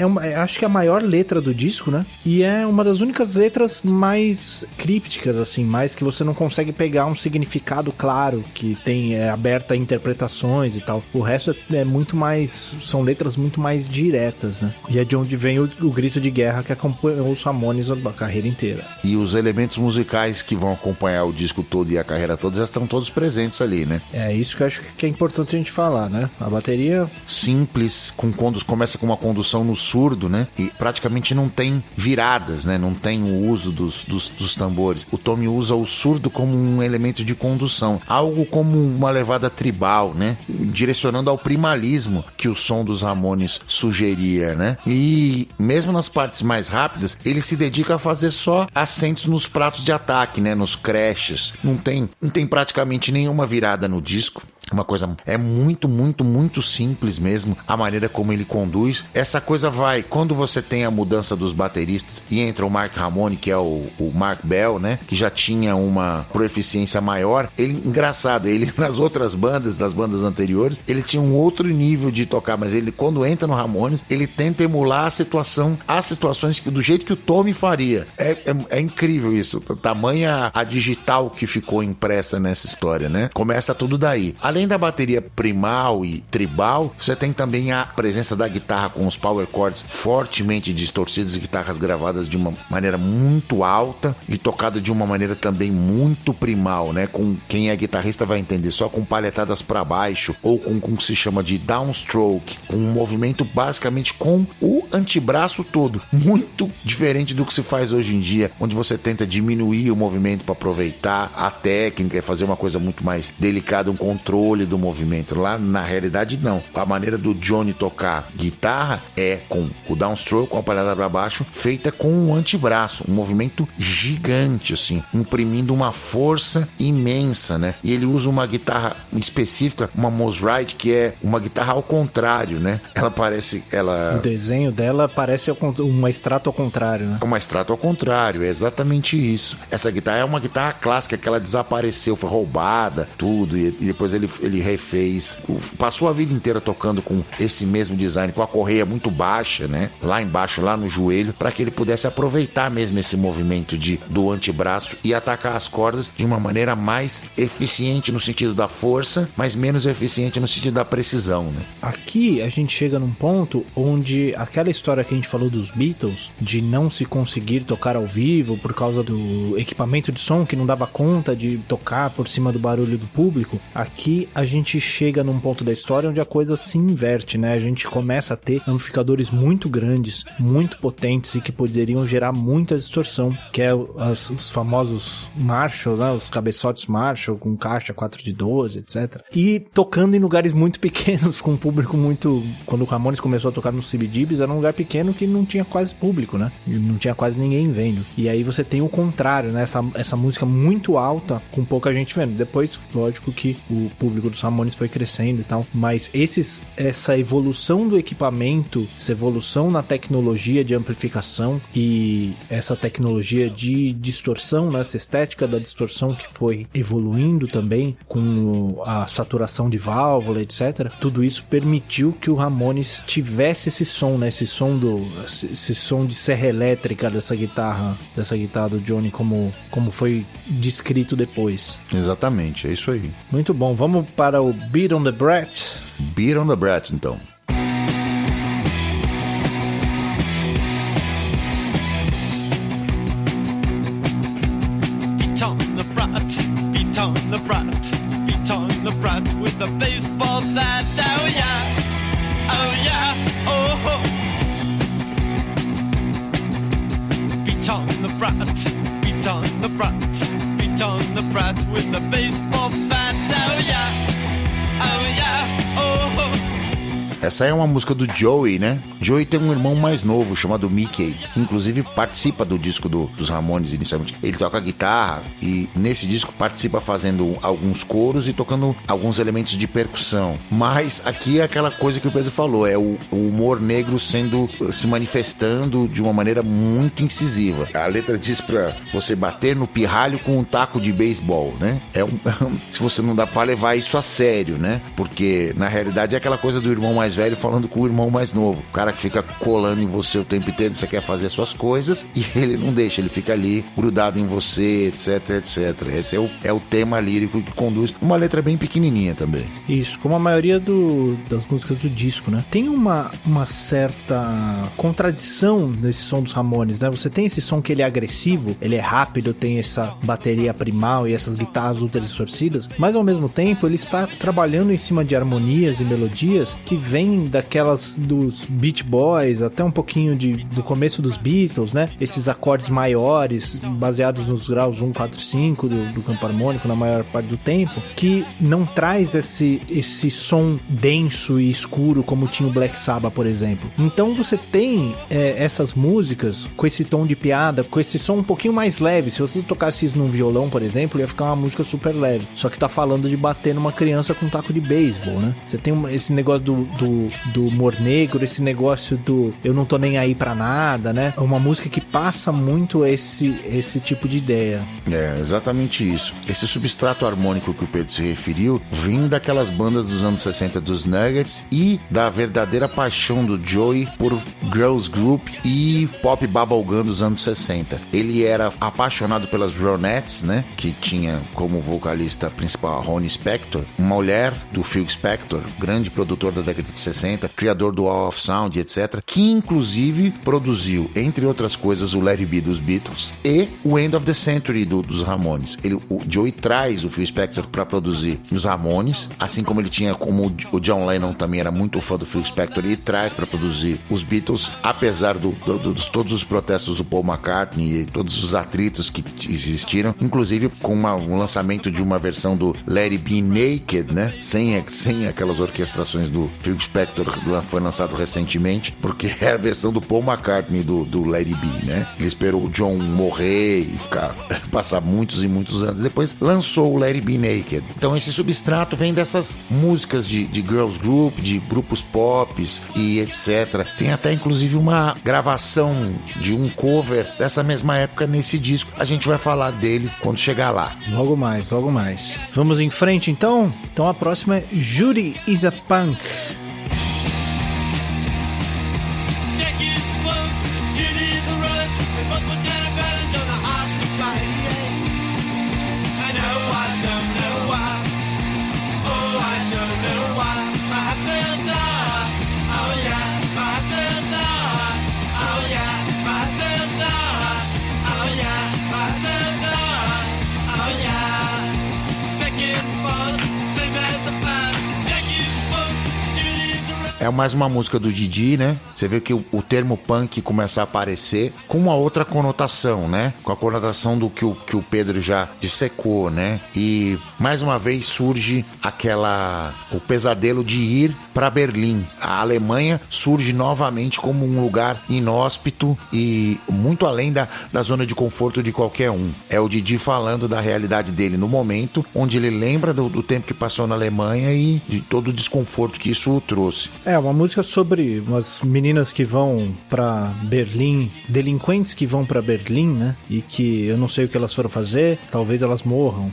acho que é a maior letra do disco, né? E é uma das únicas letras mais crípticas, assim, mais que você não consegue pegar um significado claro, que tem aberta a interpretações e tal. O resto é muito mais... São letras muito mais diretas, né? E é de onde vem o grito de guerra que acompanhou os Ramones a carreira inteira. E os elementos musicais que vão acompanhar o disco todo e a carreira toda já estão todos presentes ali, né? É isso que eu acho que é importante a gente falar, né? A bateria... Simples, começa com uma condução no surdo, né? E praticamente não tem viradas, né? Não tem o uso dos tambores. O Tommy usa o surdo como um elemento de condução. Algo como uma levada tribal, né? Direcionando ao primalismo que o som dos Ramones sugeria, né? E mesmo nas partes mais rápidas, ele se dedica a fazer só acentos nos pratos de ataque, né? Nos crashes. Não tem praticamente nenhuma virada no disco. Uma coisa é muito, muito, muito simples mesmo, a maneira como ele conduz. Essa coisa vai, quando você tem a mudança dos bateristas e entra o Mark Ramone, que é o Mark Bell, né, que já tinha uma proeficiência maior, engraçado, ele nas outras bandas, das bandas anteriores, ele tinha um outro nível de tocar, mas ele, quando entra no Ramones, ele tenta emular as situações do jeito que o Tommy faria. É incrível isso, tamanha a digital que ficou impressa nessa história, né? Começa tudo daí. Além da bateria primal e tribal, você tem também a presença da guitarra com os power chords fortemente distorcidos e guitarras gravadas de uma maneira muito alta e tocada de uma maneira também muito primal, né? Com quem é guitarrista vai entender, só com palhetadas para baixo ou com o que se chama de downstroke, com um movimento basicamente com o antebraço todo, muito diferente do que se faz hoje em dia, onde você tenta diminuir o movimento para aproveitar a técnica e fazer uma coisa muito mais delicada, um controle do movimento. Lá na realidade não, a maneira do Johnny tocar guitarra é com o downstroke, com a palhada para baixo, feita com o antebraço, um movimento gigante assim, imprimindo uma força imensa, né? E ele usa uma guitarra específica, uma Mosrite, que é uma guitarra ao contrário, né? O desenho dela parece uma extrato ao contrário, né? Uma extrato ao contrário, é exatamente isso. Essa guitarra é uma guitarra clássica que ela desapareceu, foi roubada, tudo, e depois ele refez, passou a vida inteira tocando com esse mesmo design, com a correia muito baixa, né? Lá embaixo, lá no joelho, para que ele pudesse aproveitar mesmo esse movimento do antebraço e atacar as cordas de uma maneira mais eficiente no sentido da força, mas menos eficiente no sentido da precisão, né? Aqui a gente chega num ponto onde aquela história que a gente falou dos Beatles, de não se conseguir tocar ao vivo por causa do equipamento de som que não dava conta de tocar por cima do barulho do público, aqui a gente chega num ponto da história onde a coisa se inverte, né? A gente começa a ter amplificadores muito grandes, muito potentes e que poderiam gerar muita distorção, que é os famosos Marshall, né? Os cabeçotes Marshall com caixa 4 de 12, etc. E tocando em lugares muito pequenos, com um público muito... Quando o Ramones começou a tocar no CBGBs, era um lugar pequeno que não tinha quase público, né? E não tinha quase ninguém vendo. E aí você tem o contrário, né? Essa música muito alta, com pouca gente vendo. Depois, lógico que o público dos Ramones foi crescendo e tal, mas essa evolução do equipamento, essa evolução na tecnologia de amplificação e essa tecnologia de distorção, né? Essa estética da distorção que foi evoluindo também com a saturação de válvula, etc. Tudo isso permitiu que o Ramones tivesse esse som, né? Esse som de serra elétrica dessa guitarra do Johnny, como foi descrito depois. Exatamente, é isso aí. Muito bom, vamos para o Beat on the Brat. Beat on the Brat, então. Beat on the brat, beat on the brat, beat on the brat with a baseball bat. Oh yeah, oh yeah, oh ho. Beat on the brat, beat on the brat, beat on the brat with a baseball bat. Oh yeah, oh yeah, oh ho. Essa é uma música do Joey, né? Joey tem um irmão mais novo chamado Mickey, que inclusive participa do disco dos Ramones inicialmente. Ele toca guitarra e nesse disco participa fazendo alguns coros e tocando alguns elementos de percussão. Mas aqui é aquela coisa que o Pedro falou, é o humor negro se manifestando de uma maneira muito incisiva. A letra diz pra você bater no pirralho com um taco de beisebol, né? Se você não dá pra levar isso a sério, né? Porque na realidade é aquela coisa do irmão mais velho falando com o irmão mais novo. O cara que fica colando em você o tempo inteiro, você quer fazer as suas coisas e ele não deixa, ele fica ali grudado em você, etc, etc. Esse é o tema lírico que conduz uma letra bem pequenininha também. Isso, como a maioria das músicas do disco, né? Tem uma certa contradição nesse som dos Ramones, né? Você tem esse som que ele é agressivo, ele é rápido, tem essa bateria primal e essas guitarras ultra distorcidas, mas ao mesmo tempo ele está trabalhando em cima de harmonias e melodias que vêm daquelas dos Beach Boys, até um pouquinho do começo dos Beatles, né? Esses acordes maiores, baseados nos graus 1, 4, 5 do campo harmônico na maior parte do tempo, que não traz esse som denso e escuro como tinha o Black Sabbath, por exemplo. Então você tem essas músicas com esse tom de piada, com esse som um pouquinho mais leve. Se você tocasse isso num violão, por exemplo, ia ficar uma música super leve. Só que tá falando de bater numa criança com um taco de beisebol, né? Você tem esse negócio do humor negro, esse negócio do eu não tô nem aí pra nada, né? É uma música que passa muito esse tipo de ideia. É, exatamente isso. Esse substrato harmônico que o Pedro se referiu vem daquelas bandas dos anos 60 dos Nuggets e da verdadeira paixão do Joey por girls group e pop bubblegum dos anos 60. Ele era apaixonado pelas Ronettes, né? Que tinha como vocalista principal a Ronnie Spector, uma mulher do Phil Spector, grande produtor da década de 60, criador do Wall of Sound, etc., que inclusive produziu, entre outras coisas, o Let It Be dos Beatles e o End of the Century dos Ramones. O Joey traz o Phil Spector para produzir os Ramones, assim como ele tinha, como o John Lennon também era muito fã do Phil Spector e traz para produzir os Beatles, apesar de todos os protestos do Paul McCartney e todos os atritos que existiram, inclusive com um lançamento de uma versão do Let It Be Naked, né? Sem aquelas orquestrações do Phil Spector, foi lançado recentemente, porque é a versão do Paul McCartney do Let It Be, né? Ele esperou o John morrer e passar muitos e muitos anos depois, lançou o Let It Be Naked. Então esse substrato vem dessas músicas de girls group, de grupos pop e etc. Tem até inclusive uma gravação de um cover dessa mesma época nesse disco. A gente vai falar dele quando chegar lá. Logo mais. Vamos em frente então? Então a próxima é Judy is a Punk. É mais uma música do Didi, né? Você vê que o termo punk começa a aparecer com uma outra conotação, né? Com a conotação do que o Pedro já dissecou, né? E mais uma vez surge o pesadelo de ir para Berlim. A Alemanha surge novamente como um lugar inóspito e muito além da zona de conforto de qualquer um. É o Didi falando da realidade dele no momento, onde ele lembra do tempo que passou na Alemanha e de todo o desconforto que isso o trouxe. É uma música sobre umas meninas que vão pra Berlim, delinquentes que vão pra Berlim, né? E que eu não sei o que elas foram fazer, talvez elas morram.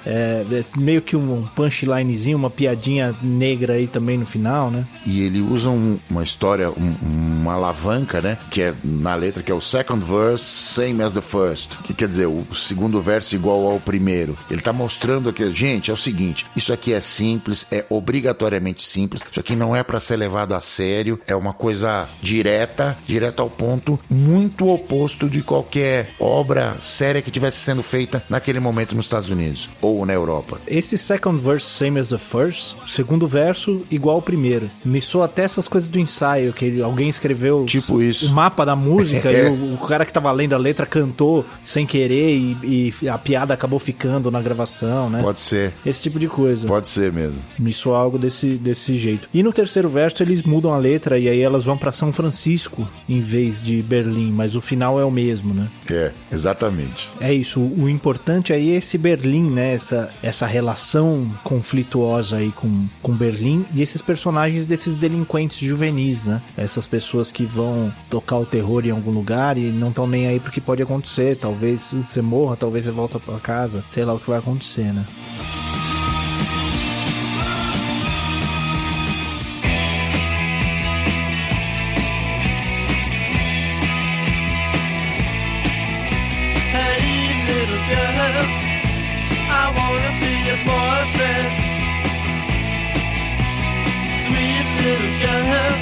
É meio que um punchlinezinho, uma piadinha negra aí também no final, né? E ele usa uma história, uma alavanca, né? Que é na letra, que é o second verse, same as the first. Que quer dizer, o segundo verso igual ao primeiro. Ele tá mostrando aqui, gente, é o seguinte, isso aqui é simples, é obrigatoriamente simples, isso aqui não é pra ser levado a sério, é uma coisa direta ao ponto, muito oposto de qualquer obra séria que tivesse sendo feita naquele momento nos Estados Unidos ou na Europa. Esse second verse, same as the first, o segundo verso igual ao primeiro. Me soa até essas coisas do ensaio, que alguém escreveu tipo isso. O mapa da música e o cara que tava lendo a letra cantou sem querer e a piada acabou ficando na gravação, né? Pode ser. Esse tipo de coisa. Pode ser mesmo. Me soa algo desse jeito. E no terceiro verso eles mudam a letra e aí elas vão pra São Francisco em vez de Berlim, mas o final é o mesmo, né? É, exatamente. É isso, o importante aí é esse Berlim, né? Essa relação conflituosa aí com Berlim e esses personagens desses delinquentes juvenis, né? Essas pessoas que vão tocar o terror em algum lugar e não estão nem aí pro que pode acontecer. Talvez você morra, talvez você volta pra casa, sei lá o que vai acontecer, né? I wanna be a boyfriend. Sweet little girl,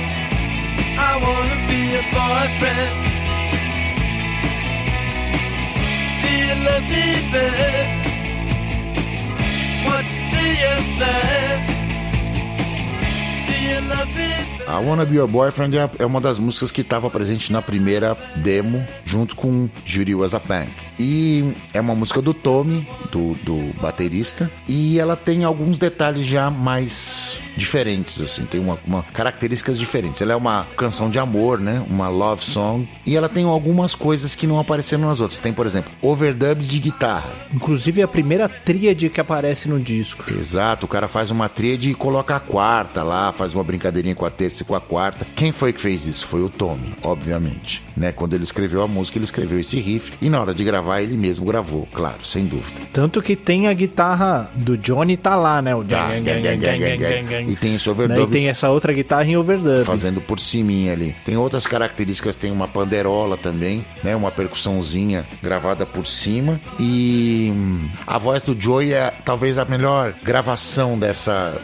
I wanna be a boyfriend. Do you love me, babe? What do you say? Do you love me, babe? I Wanna Be Your Boyfriend é uma das músicas que estava presente na primeira demo, junto com Judy Was a Punk. E é uma música do Tommy, do baterista, e ela tem alguns detalhes já mais diferentes, assim, tem uma características diferentes. Ela é uma canção de amor, né? Uma love song, e ela tem algumas coisas que não apareceram nas outras. Tem, por exemplo, overdubs de guitarra. Inclusive a primeira tríade que aparece no disco. Exato, o cara faz uma tríade e coloca a quarta lá, faz uma brincadeirinha com a terça e com a quarta. Quem foi que fez isso? Foi o Tommy, obviamente, né? Quando ele escreveu a música, ele escreveu esse riff, e na hora de gravar, ele mesmo gravou, claro, sem dúvida. Tanto que tem a guitarra do Johnny tá lá, né? O E tem esse overdub. E tem essa outra guitarra em overdub. Fazendo por ciminha ali. Tem outras características, tem uma panderola também, né? Uma percussãozinha gravada por cima. E a voz do Joey é talvez a melhor gravação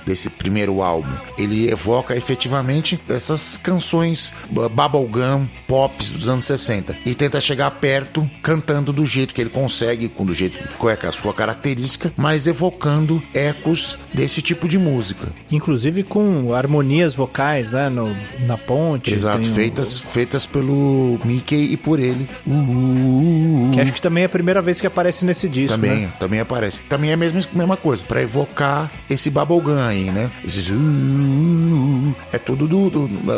desse primeiro álbum. Ele evoca efetivamente essas canções bubblegum, pops dos anos 60. E tenta chegar perto, cantando do jeito que ele consegue, do jeito que é a sua característica, mas evocando ecos desse tipo de música. Inclusive com harmonias vocais, né? Na ponte. Exato, feitas pelo Mickey e por ele. Que acho que também é a primeira vez que aparece nesse disco, né? Também aparece. Também é a mesma coisa, pra evocar esse bubblegum aí, né? Esses é tudo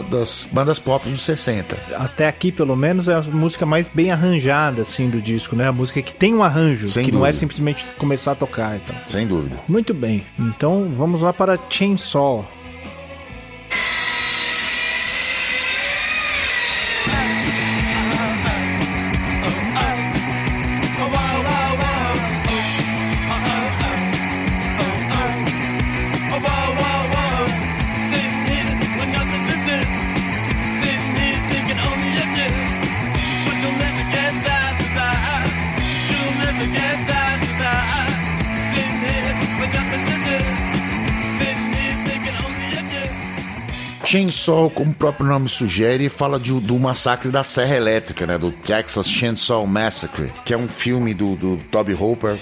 das bandas pop dos 60. Até aqui, pelo menos, é a música mais bem arranjada, assim, do disco, né? A música que tem um arranjo, sem que dúvida. Não é simplesmente começar a tocar. Então. Sem dúvida. Muito bem. Então, vamos lá para Chainsaw. Chainsaw, como o próprio nome sugere, fala do massacre da Serra Elétrica, né? Do Texas Chainsaw Massacre, que é um filme do Tobe Hooper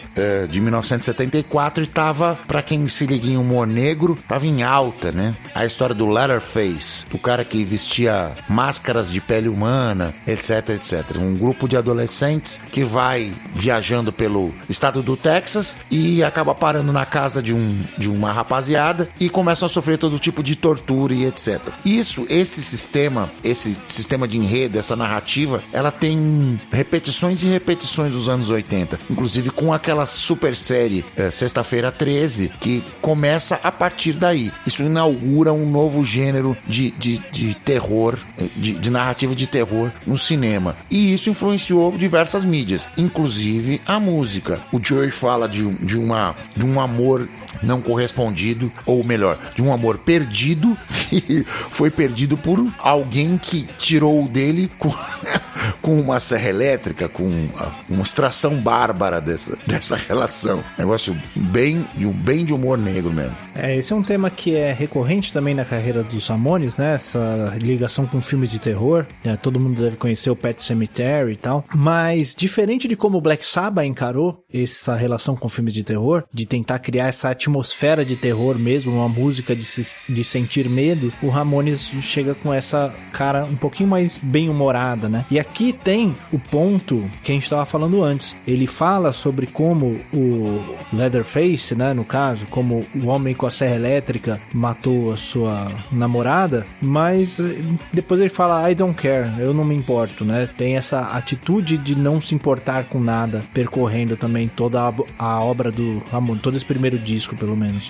de 1974 e tava, pra quem se liga em humor negro, tava em alta, né? A história do Leatherface, do cara que vestia máscaras de pele humana, etc, etc. Um grupo de adolescentes que vai viajando pelo estado do Texas e acaba parando na casa de uma rapaziada e começam a sofrer todo tipo de tortura e etc. Esse sistema de enredo, essa narrativa, ela tem repetições e repetições dos anos 80, inclusive com aquela super série Sexta-feira 13, que começa a partir daí. Isso inaugura um novo gênero de terror, de narrativa de terror no cinema, e isso influenciou diversas mídias, inclusive a música. O Joey fala de um amor não correspondido, ou melhor, de um amor perdido, que foi perdido por alguém que tirou dele com uma serra elétrica, com uma extração bárbara dessa relação. Negócio bem de humor negro mesmo. Esse é um tema que é recorrente também na carreira dos Ramones, né? Essa ligação com filmes de terror. Todo mundo deve conhecer o Pet Sematary e tal. Mas, diferente de como o Black Sabbath encarou essa relação com filmes de terror, de tentar criar essa atmosfera de terror mesmo, uma música de sentir medo, o Ramones chega com essa cara um pouquinho mais bem-humorada, né? E aqui tem o ponto que a gente estava falando antes. Ele fala sobre como o Leatherface, né, no caso, como o homem com a serra elétrica matou a sua namorada, mas depois ele fala I don't care, eu não me importo, né? Tem essa atitude de não se importar com nada, percorrendo também toda a obra do Ramon, todo esse primeiro disco, pelo menos.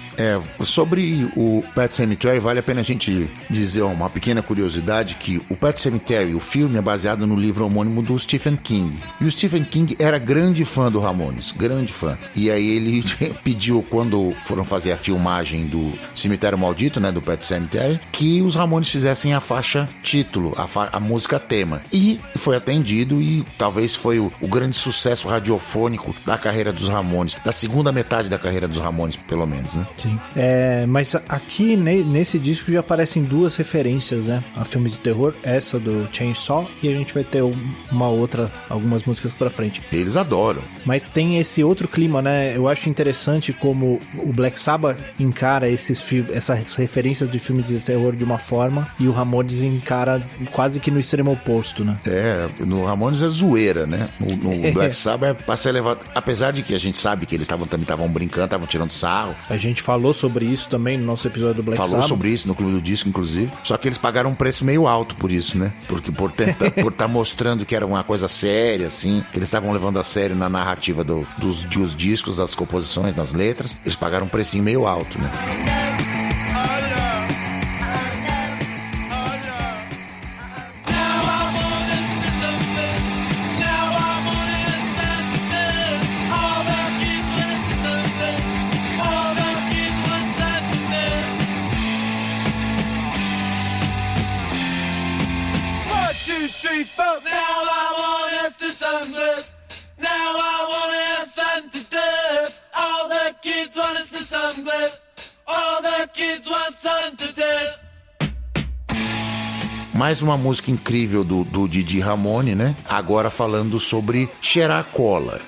Sobre o Pet Sematary, vale a pena a gente dizer uma pequena curiosidade, que o Pet Sematary, o filme, é baseado no livro homônimo do Stephen King. E o Stephen King era grande fã do Ramones, grande fã. E aí ele pediu, quando foram fazer a filmagem do Cemitério Maldito, né, do Pet Sematary, que os Ramones fizessem a faixa título, a música tema. E foi atendido, e talvez foi o grande sucesso radiofônico da carreira dos Ramones, da segunda metade da carreira dos Ramones, pelo menos, né? Sim. Mas aqui, nesse disco, já aparecem duas referências, né, a filmes de terror, essa do Chainsaw, e a gente vai ter algumas músicas pra frente. Eles adoram. Mas tem esse outro clima, né? Eu acho interessante como o Black Sabbath encara essas referências de filmes de terror de uma forma, e o Ramones encara quase que no extremo oposto, né? No Ramones é zoeira, né? No Black Sabbath é pra ser levado, apesar de que a gente sabe que eles também estavam brincando, estavam tirando sarro. A gente falou sobre isso também no nosso episódio do Black Sabbath. Falou sobre isso no Clube do Disco, inclusive. Só que eles pagaram um preço meio alto por isso, né? Porque por estar mostrando que era uma coisa séria, assim, que eles estavam levando a sério na narrativa dos discos, das composições, das letras, eles pagaram um precinho meio alto, né? Mais uma música incrível do Didi Ramone, né? Agora falando sobre cheirar cola.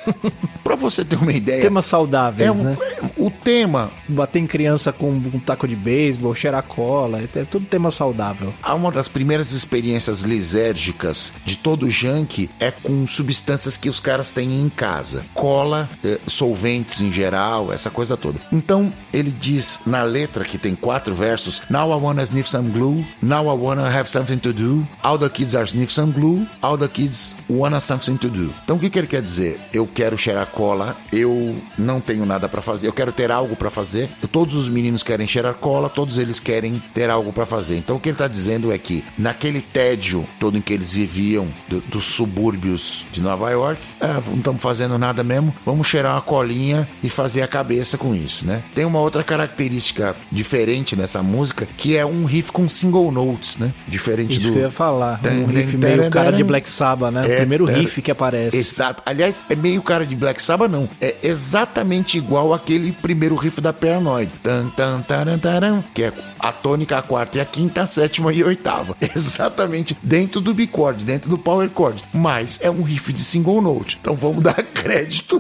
Pra você ter uma ideia... Temas saudáveis, né? O tema... Bater em criança com um taco de beisebol, cheirar cola, é tudo tema saudável. Uma das primeiras experiências lisérgicas de todo junk é com substâncias que os caras têm em casa. Cola, solventes em geral, essa coisa toda. Então, ele diz na letra, que tem 4 versos: Now I wanna sniff some glue, now I wanna have something to do, all the kids are sniff some glue, all the kids wanna something to do. Então, o que ele quer dizer? Eu quero cheirar cola, eu não tenho nada pra fazer, eu quero ter algo pra fazer. Todos os meninos querem cheirar cola, todos eles querem ter algo pra fazer. Então, o que ele tá dizendo é que naquele tédio todo em que eles viviam, dos subúrbios de Nova York, não estamos fazendo nada mesmo, vamos cheirar uma colinha e fazer a cabeça com isso, né? Tem uma outra característica diferente nessa música, que é um riff com single notes, né? Diferente isso que eu ia falar, um riff meio cara de Black Sabbath, né? O primeiro riff que aparece. Exato. Aliás, é meio cara de Black Sabbath, não. É exatamente igual aquele primeiro riff da Paranoid. Tan, tan, taran, taran, que é a tônica, a quarta e a quinta, a sétima e a oitava. Exatamente dentro do B-chord, dentro do power chord. Mas é um riff de single note. Então vamos dar crédito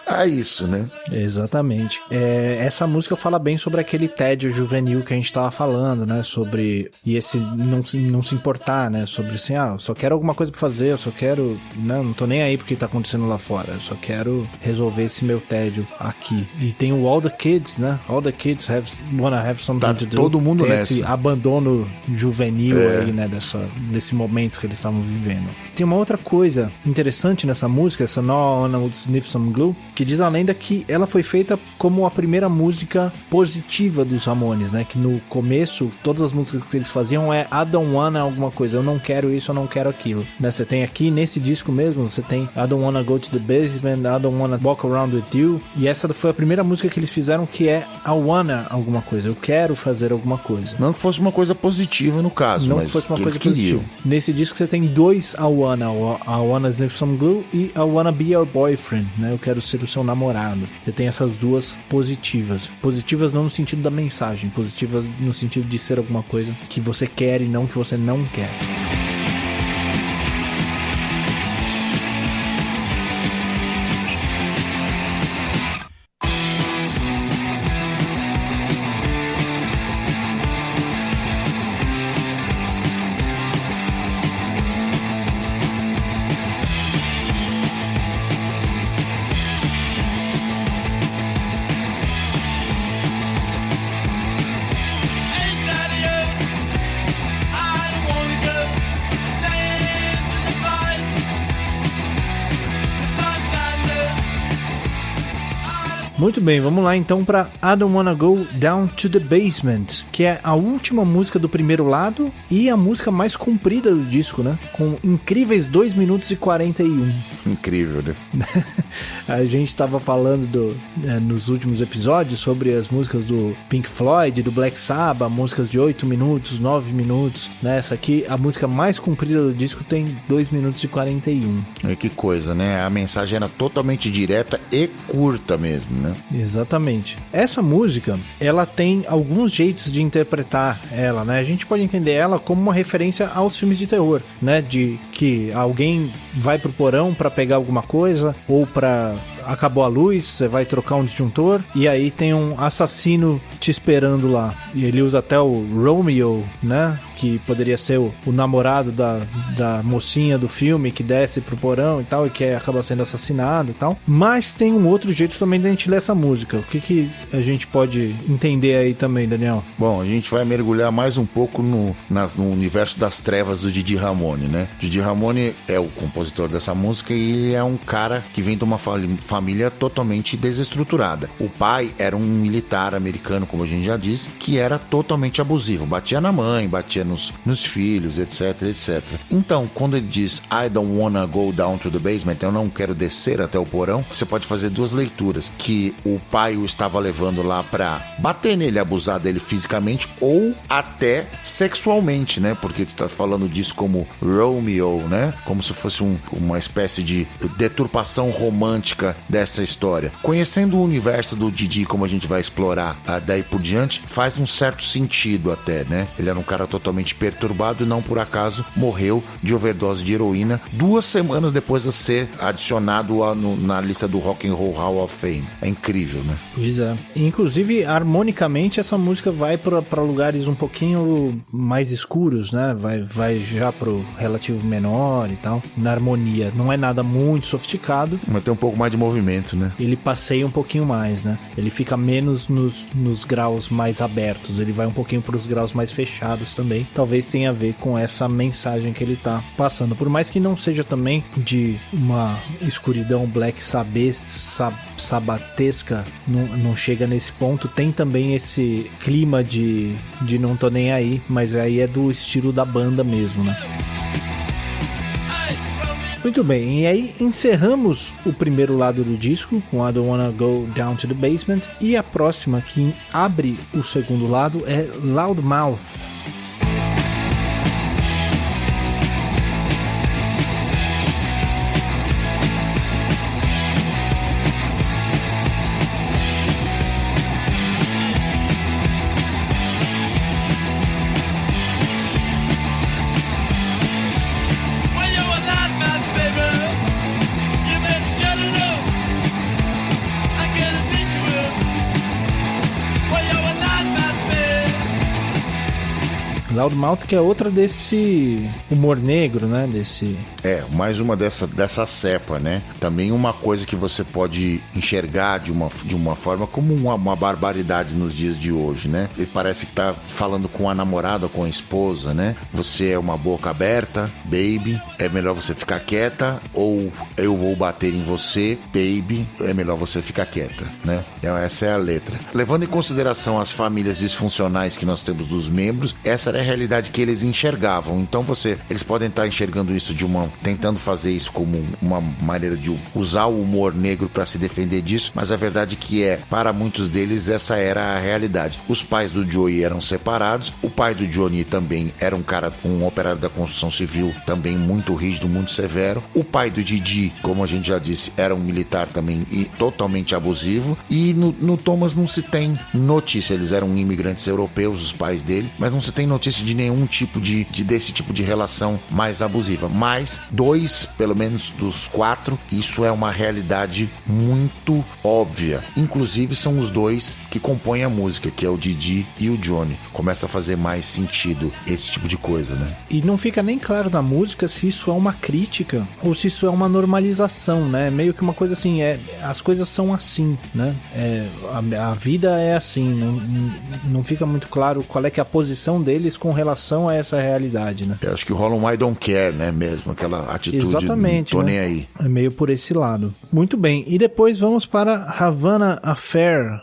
a isso, né? Exatamente. Essa música fala bem sobre aquele tédio juvenil que a gente tava falando, né? Sobre... E esse não se importar, né? Sobre assim, eu só quero alguma coisa pra fazer, eu só quero... Não tô nem aí porque tá acontecendo lá fora. Eu só quero resolver esse meu tédio aqui. E tem o All the Kids, né? All the Kids wanna have something to do. Todo mundo tem nessa. Esse abandono juvenil aí, né? Desse momento que eles estavam vivendo. Tem uma outra coisa interessante nessa música, essa Now I Wanna Sniff Some Glue, que diz a lenda que ela foi feita como a primeira música positiva dos Ramones, né? Que no começo, todas as músicas que eles faziam I don't wanna alguma coisa, eu não quero isso, eu não quero aquilo, né? Você tem aqui, nesse disco mesmo, você tem I don't wanna go to the basement, I don't wanna walk around with you, e essa foi a primeira música que eles fizeram, que é I wanna alguma coisa, eu quero fazer alguma coisa. Não que fosse uma coisa positiva no caso, não mas que fosse uma que coisa eles queriam. positiva. Nesse disco você tem 2 I wanna sniff some glue e I wanna be your boyfriend, né? Eu quero ser o seu namorado. Você tem essas duas positivas. Positivas não no sentido da mensagem, positivas no sentido de ser alguma coisa que você quer e não que você não quer. Muito bem, vamos lá então para I Don't Wanna Go Down to the Basement, que é a última música do primeiro lado e a música mais comprida do disco, né? Com incríveis 2 minutos e 41. Incrível, né? A gente estava falando nos últimos episódios sobre as músicas do Pink Floyd, do Black Sabbath, músicas de 8 minutos, 9 minutos, né? Essa aqui, a música mais comprida do disco tem 2 minutos e 41. E que coisa, né? A mensagem era totalmente direta e curta mesmo, né? Exatamente. Essa música, ela tem alguns jeitos de interpretar ela, né? A gente pode entender ela como uma referência aos filmes de terror, né? De que alguém vai pro porão pra pegar alguma coisa, ou pra... acabou a luz, você vai trocar um disjuntor e aí tem um assassino te esperando lá. E ele usa até o Romeo, né? Que poderia ser o namorado da mocinha do filme que desce pro porão e tal, e que acaba sendo assassinado e tal. Mas tem um outro jeito também da gente ler essa música. O que a gente pode entender aí também, Daniel? Bom, a gente vai mergulhar mais um pouco no universo das trevas do Didi Ramone, né? Didi Ramone é o compositor dessa música e ele é um cara que vem de uma família totalmente desestruturada. O pai era um militar americano, como a gente já disse, que era totalmente abusivo. Batia na mãe, batia nos filhos, etc, etc. Então, quando ele diz I don't wanna go down to the basement, eu não quero descer até o porão, você pode fazer duas leituras, que o pai o estava levando lá pra bater nele, abusar dele fisicamente ou até sexualmente, né? Porque tu tá falando disso como Romeo, né? Como se fosse uma espécie de deturpação romântica dessa história. Conhecendo o universo do Didi, como a gente vai explorar daí por diante, faz um certo sentido até, né? Ele era um cara totalmente perturbado e não por acaso morreu de overdose de heroína 2 semanas depois de ser adicionado na lista do Rock and Roll Hall of Fame. É incrível, né? Pois é. Inclusive, harmonicamente, essa música vai para lugares um pouquinho mais escuros, né? Vai já pro relativo menor e tal. Na harmonia. Não é nada muito sofisticado. Mas tem um pouco mais de movimento, né? Ele passeia um pouquinho mais, né? Ele fica menos nos graus mais abertos. Ele vai um pouquinho pros graus mais fechados também. Talvez tenha a ver com essa mensagem que ele tá passando. Por mais que não seja também de uma escuridão black sabatesca, não chega nesse ponto. Tem também esse clima de não tô nem aí, mas aí é do estilo da banda mesmo, né? Muito bem, e aí encerramos o primeiro lado do disco com I Don't Wanna Go Down to the Basement, e a próxima que abre o segundo lado é Loudmouth. Loudmouth, que é outra desse humor negro, né? Mais uma dessa cepa, né? Também uma coisa que você pode enxergar de uma forma como uma barbaridade nos dias de hoje, né? Ele parece que tá falando com a namorada, com a esposa, né? Você é uma boca aberta, baby, é melhor você ficar quieta, ou eu vou bater em você, baby, é melhor você ficar quieta, né? Essa é a letra. Levando em consideração as famílias disfuncionais que nós temos dos membros, essa era a realidade que eles enxergavam. Então eles podem estar enxergando isso tentando fazer isso como uma maneira de usar o humor negro para se defender disso, mas a verdade que para muitos deles essa era a realidade. Os pais do Joey eram separados, o pai do Johnny também era um operário da construção civil, também muito rígido, muito severo. O pai do Didi, como a gente já disse, era um militar também e totalmente abusivo. E no Thomas não se tem notícia, eles eram imigrantes europeus, os pais dele, mas não se tem notícia de nenhum tipo desse tipo de relação mais abusiva. Mas 2, pelo menos dos 4, isso é uma realidade muito óbvia. Inclusive são os 2 que compõem a música, que é o Didi e o Johnny. Começa a fazer mais sentido esse tipo de coisa, né? E não fica nem claro na música se isso é uma crítica ou se isso é uma normalização, né? Meio que uma coisa assim, as coisas são assim, né? A vida é assim, não fica muito claro qual é que é a posição deles com com relação a essa realidade, né? Eu acho que rola um I don't care, né, mesmo, aquela atitude. Exatamente, não tô né? nem aí. É meio por esse lado. Muito bem, e depois vamos para Havana Affair.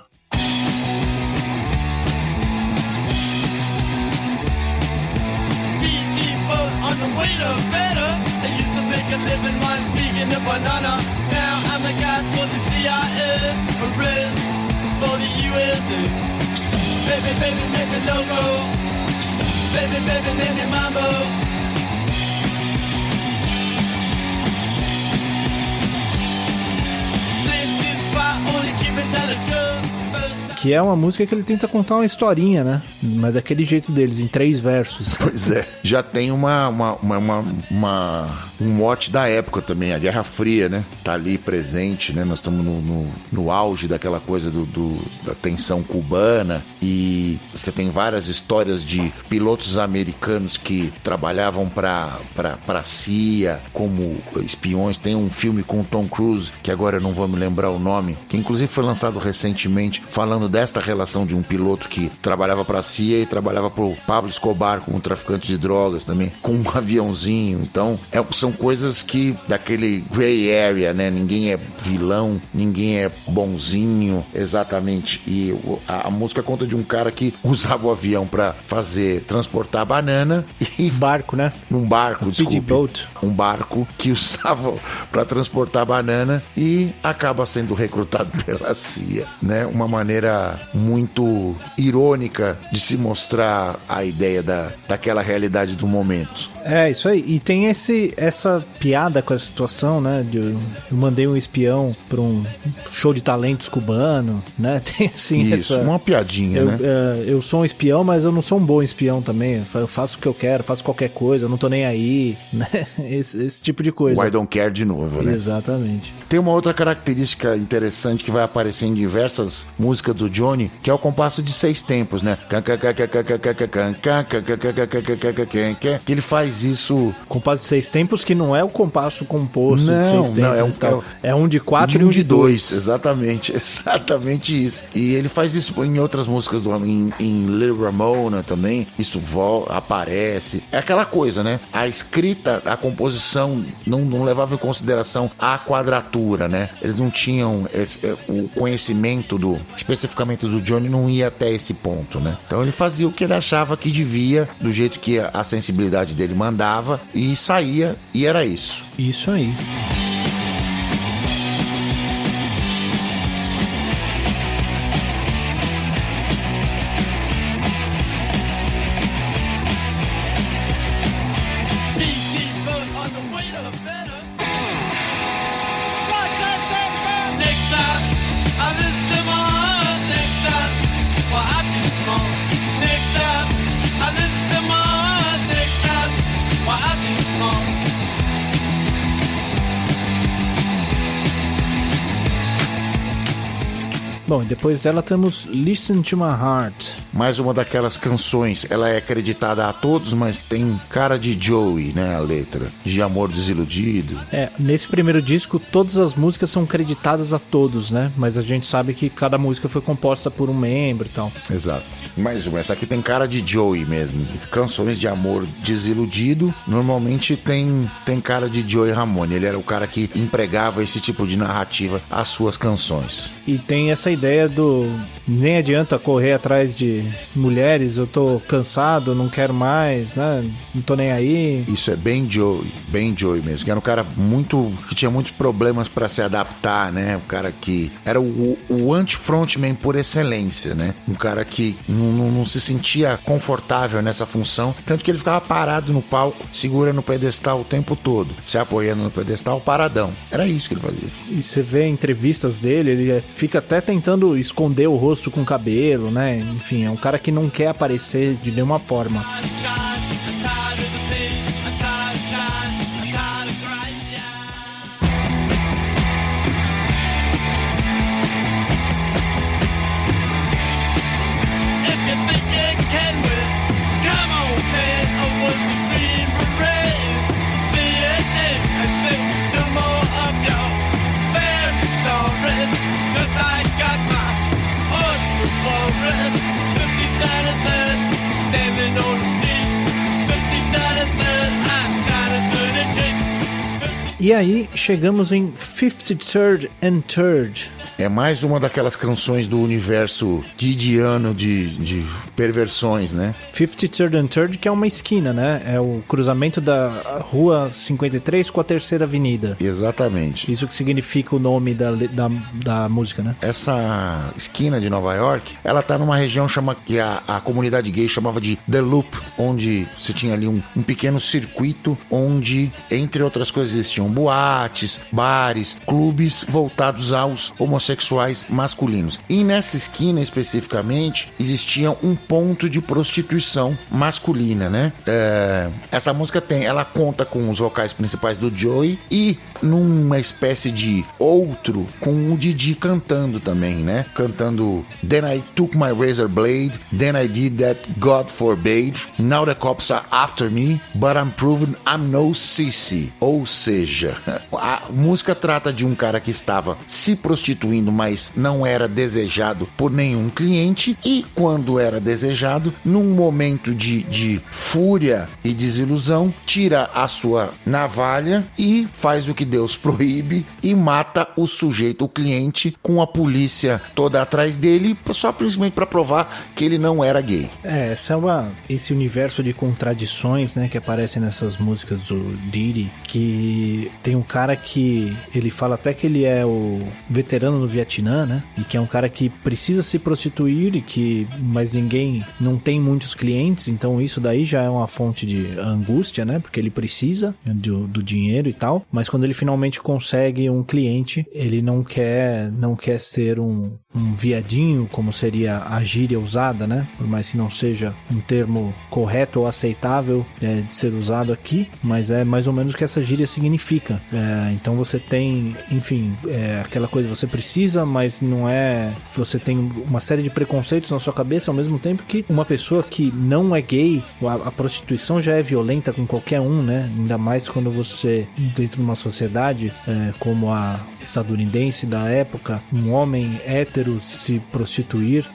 BT boat on the way to better. I used to make a living by speaking a banana. Now I'm a guy for the CIA, a red for the USA. Baby, baby, make a logo. Baby, baby, make a mambo. Safety spot, only keep it tell the truth. Que é uma música que ele tenta contar uma historinha, né? Mas daquele jeito deles, em 3 versos. Pois é, já tem um mote da época também, a Guerra Fria, né? Tá ali presente, né? Nós estamos no auge daquela coisa da tensão cubana, e você tem várias histórias de pilotos americanos que trabalhavam pra CIA como espiões. Tem um filme com Tom Cruise, que agora eu não vou me lembrar o nome, que inclusive foi lançado recentemente, falando desta relação de um piloto que trabalhava pra CIA e trabalhava pro Pablo Escobar como traficante de drogas também, com um aviãozinho. Então, são coisas que, daquele gray area, né? Ninguém é vilão, ninguém é bonzinho, exatamente. E a música conta de um cara que usava o avião pra transportar banana e... Barco, né? Um barco, desculpe. Boat. Um barco que usava pra transportar banana e acaba sendo recrutado pela CIA, né? Uma maneira muito irônica de se mostrar a ideia daquela realidade do momento. É, isso aí. E tem essa piada com a situação, né? Eu mandei um espião pra um show de talentos cubano, né? Tem assim isso, uma piadinha, né? Eu sou um espião, mas eu não sou um bom espião também. Eu faço o que eu quero, faço qualquer coisa, eu não tô nem aí, né? Esse tipo de coisa. O I don't care de novo, né? Exatamente. Tem uma outra característica interessante que vai aparecer em diversas músicas do Johnny, que é o compasso de 6 tempos, né? Que ele faz isso... Compasso de 6 tempos, que não é o compasso composto não, de 6 tempos. Não, é um de 4 e um de 2. Exatamente isso. E ele faz isso em outras músicas, em Little Ramona também, isso aparece. É aquela coisa, né? A escrita, a composição não levava em consideração a quadratura, né? Eles não tinham o conhecimento especificamente do Johnny, não ia até esse ponto, né? Então ele fazia o que ele achava que devia, do jeito que a sensibilidade dele mandava, e saía, e era isso. Isso aí. Bom, depois dela temos Listen to My Heart. Mais uma daquelas canções, ela é acreditada a todos, mas tem cara de Joey, né, a letra, de amor desiludido. Nesse primeiro disco, todas as músicas são creditadas a todos, né? Mas a gente sabe que cada música foi composta por um membro e tal. Exato. Mais uma, essa aqui tem cara de Joey mesmo. Canções de amor desiludido, normalmente tem cara de Joey Ramone. Ele era o cara que empregava esse tipo de narrativa às suas canções. E tem essa ideia do nem adianta correr atrás de mulheres, eu tô cansado, não quero mais, né? Não tô nem aí. Isso é bem Joey mesmo, que era um cara que tinha muitos problemas pra se adaptar, né? Um cara que era o anti-frontman por excelência, né? Um cara que não se sentia confortável nessa função, tanto que ele ficava parado no palco, segurando o pedestal o tempo todo, se apoiando no pedestal, paradão. Era isso que ele fazia. E você vê entrevistas dele, ele fica até tentando esconder o rosto com cabelo, né? Enfim, é um cara que não quer aparecer de nenhuma forma. Standing on the street E aí chegamos em 53rd and 3rd. É mais uma daquelas canções do universo didiano de perversões, né? 53rd and 3rd, que é uma esquina, né? É o cruzamento da Rua 53 com a 3ª Avenida. Exatamente. Isso que significa o nome da música, né? Essa esquina de Nova York, ela tá numa região que a comunidade gay chamava de The Loop, onde você tinha ali um pequeno circuito onde, entre outras coisas, existiam boates, bares, clubes voltados aos homossexuais masculinos. E nessa esquina, especificamente, existia um ponto de prostituição masculina, né? Essa música ela conta com os vocais principais do Joey e numa espécie de outro com o Didi cantando também, né? Cantando Then I took my razor blade, then I did that God forbade, now the cops are after me, but I'm proven I'm no sissy. Ou seja, a música trata de um cara que estava se prostituindo, mas não era desejado por nenhum cliente, e quando era desejado, num momento de fúria e desilusão, tira a sua navalha e faz o que Deus proíbe e mata o sujeito, o cliente, com a polícia toda atrás dele, só principalmente para provar que ele não era gay. Esse universo de contradições, né, que aparece nessas músicas do Diddy, que tem um cara que ele fala até que ele é o veterano no Vietnã, né, e que é um cara que precisa se prostituir mas ninguém não tem muitos clientes, então isso daí já é uma fonte de angústia, né, porque ele precisa do dinheiro e tal, mas quando ele finalmente consegue um cliente, ele não quer ser um viadinho, como seria a gíria usada, né, por mais que não seja um termo correto ou aceitável de ser usado aqui, mas é mais ou menos o que essa gíria significa. Então você tem, enfim, aquela coisa, você precisa, mas não é, você tem uma série de preconceitos na sua cabeça, ao mesmo tempo que uma pessoa que não é gay, a prostituição já é violenta com qualquer um, né, ainda mais quando você, dentro de uma sociedade como a estadunidense da época, um homem hétero se prostituir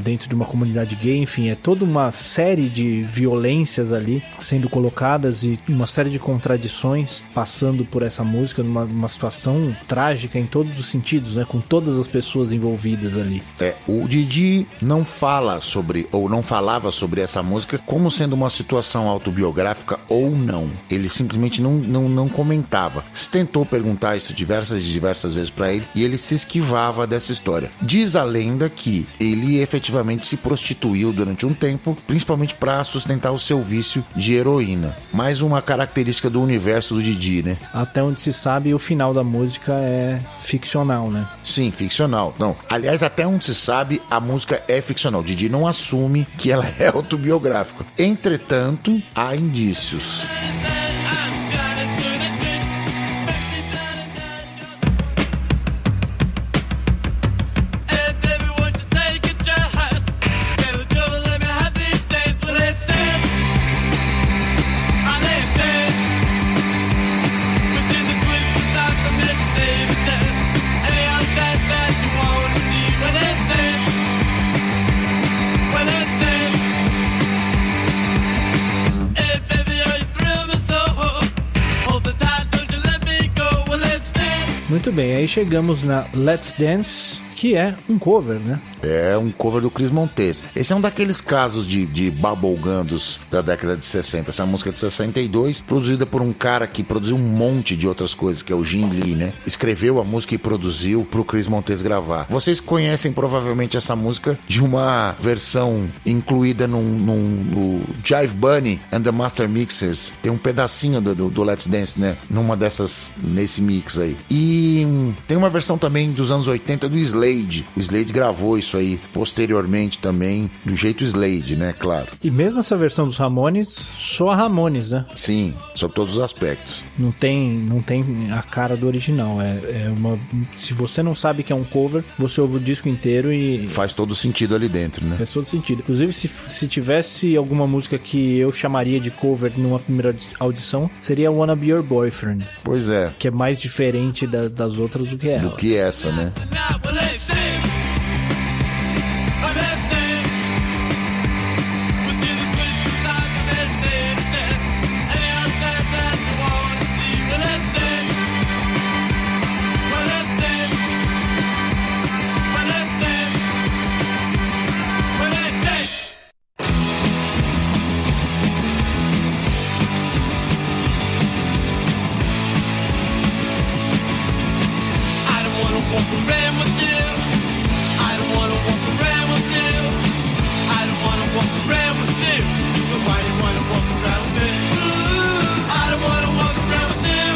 dentro de uma comunidade gay, enfim, é toda uma série de violências ali sendo colocadas e uma série de contradições passando por essa música, numa situação trágica em todos os sentidos, né, com todas as pessoas envolvidas ali. O Didi não fala sobre, ou não falava sobre essa música como sendo uma situação autobiográfica ou não. Ele simplesmente não comentava. Se tentou perguntar isso diversas vezes pra ele e ele se esquivava dessa história. Diz a lenda que ele efetivamente se prostituiu durante um tempo, principalmente para sustentar o seu vício de heroína. Mais uma característica do universo do Didi, né? Até onde se sabe, o final da música é ficcional, né? Sim, ficcional. Não, aliás, até onde se sabe, a música é ficcional. Didi não assume que ela é autobiográfica. Entretanto, há indícios. Muito bem, aí chegamos na Let's Dance, que é um cover, né? É um cover do Chris Montes. Esse é um daqueles casos de bubblegum da década de 60. Essa música é de 62, produzida por um cara que produziu um monte de outras coisas, que é o Jim Lee, né? Escreveu a música e produziu pro Chris Montes gravar. Vocês conhecem provavelmente essa música de uma versão incluída no Jive Bunny and the Master Mixers. Tem um pedacinho do Let's Dance, né? Nesse mix aí. E tem uma versão também dos anos 80 do Slade. O Slade gravou isso aí posteriormente também, do jeito Slade, né? Claro. E mesmo essa versão dos Ramones, só a Ramones, né? Sim, sob todos os aspectos. Não tem a cara do original. Se você não sabe que é um cover, você ouve o disco inteiro e... Faz todo sentido ali dentro, né? Faz todo sentido. Inclusive, se tivesse alguma música que eu chamaria de cover numa primeira audição, seria Wanna Be Your Boyfriend. Pois é. Que é mais diferente das outras do que ela. Do que essa, né? walk around with you. I don't wanna walk around with you. I don't wanna walk around with you. So why do you wanna walk around with me? I don't wanna walk around with you.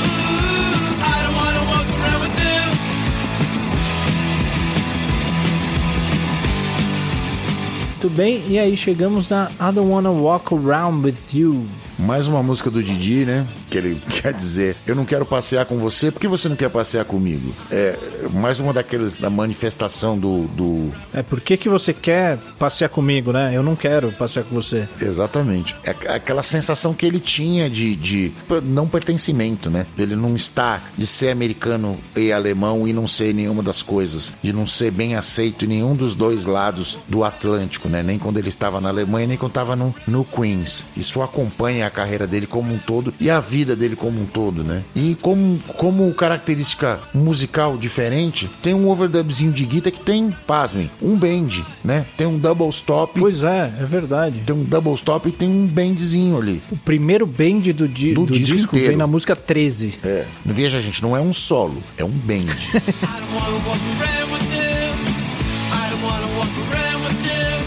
I don't wanna walk around with you. Muito bem, e aí chegamos na I Don't Wanna Walk Around With You. Mais uma música do Didi, né? Que ele quer dizer, eu não quero passear com você, por que você não quer passear comigo? É mais uma daqueles, da manifestação do... Por que você quer passear comigo, né? Eu não quero passear com você. Exatamente. É aquela sensação que ele tinha de não pertencimento, né? Ele não está, de ser americano e alemão e não ser nenhuma das coisas, de não ser bem aceito em nenhum dos dois lados do Atlântico, né? Nem quando ele estava na Alemanha, nem quando estava no Queens. Isso acompanha a carreira dele como um todo e a vida dele como um todo, né? E como característica musical diferente, tem um overdubzinho de guitarra que tem, pasmem, um bend, né? Tem um double stop. Pois é verdade. Tem um double stop e tem um bendzinho ali. O primeiro bend do disco inteiro vem na música 13. Veja, gente, não é um solo, é um bend. I don't wanna walk around with you. I don't wanna walk around with you.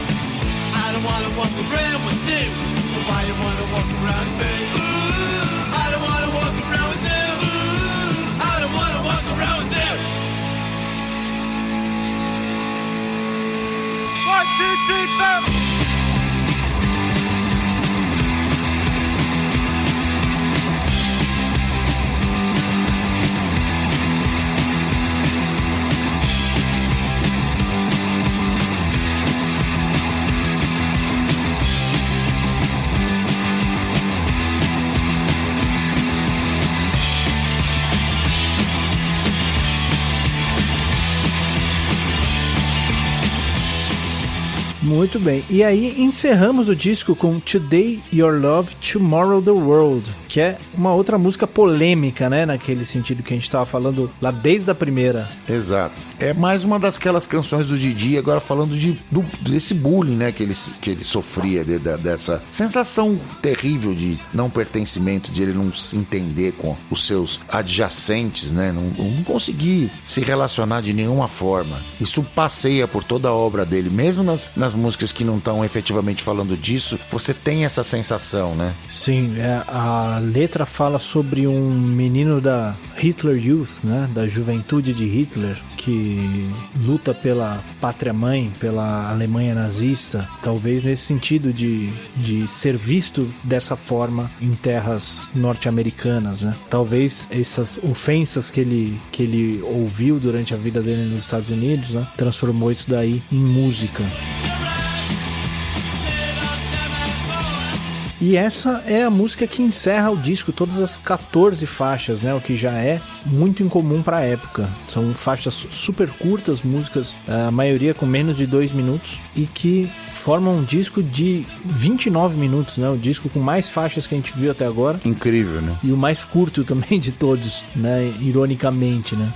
I don't wanna walk around with you. So why you wanna walk around me? I don't wanna walk around with you. I don't wanna walk around with you. 1, 2, 3, 4. Muito bem, e aí encerramos o disco com Today Your Love, Tomorrow the World, que é uma outra música polêmica, né, naquele sentido que a gente estava falando lá desde a primeira. Exato. É mais uma daquelas canções do Didi, agora falando desse bullying, né, que ele sofria, dessa sensação terrível de não pertencimento, de ele não se entender com os seus adjacentes, né, não conseguir se relacionar de nenhuma forma. Isso passeia por toda a obra dele, mesmo nas músicas que não estão efetivamente falando disso, você tem essa sensação, né? Sim, a letra fala sobre um menino da Hitler Youth, né? Da juventude de Hitler, que luta pela pátria-mãe, pela Alemanha nazista, talvez nesse sentido de ser visto dessa forma em terras norte-americanas, né? Talvez essas ofensas que ele ouviu durante a vida dele nos Estados Unidos, né? Transformou isso daí em música. E essa é a música que encerra o disco, todas as 14 faixas, né? O que já é muito incomum para a época. São faixas super curtas, músicas, a maioria com menos de 2 minutos, e que formam um disco de 29 minutos, né? O disco com mais faixas que a gente viu até agora. Incrível, né? E o mais curto também de todos, né? Ironicamente, né?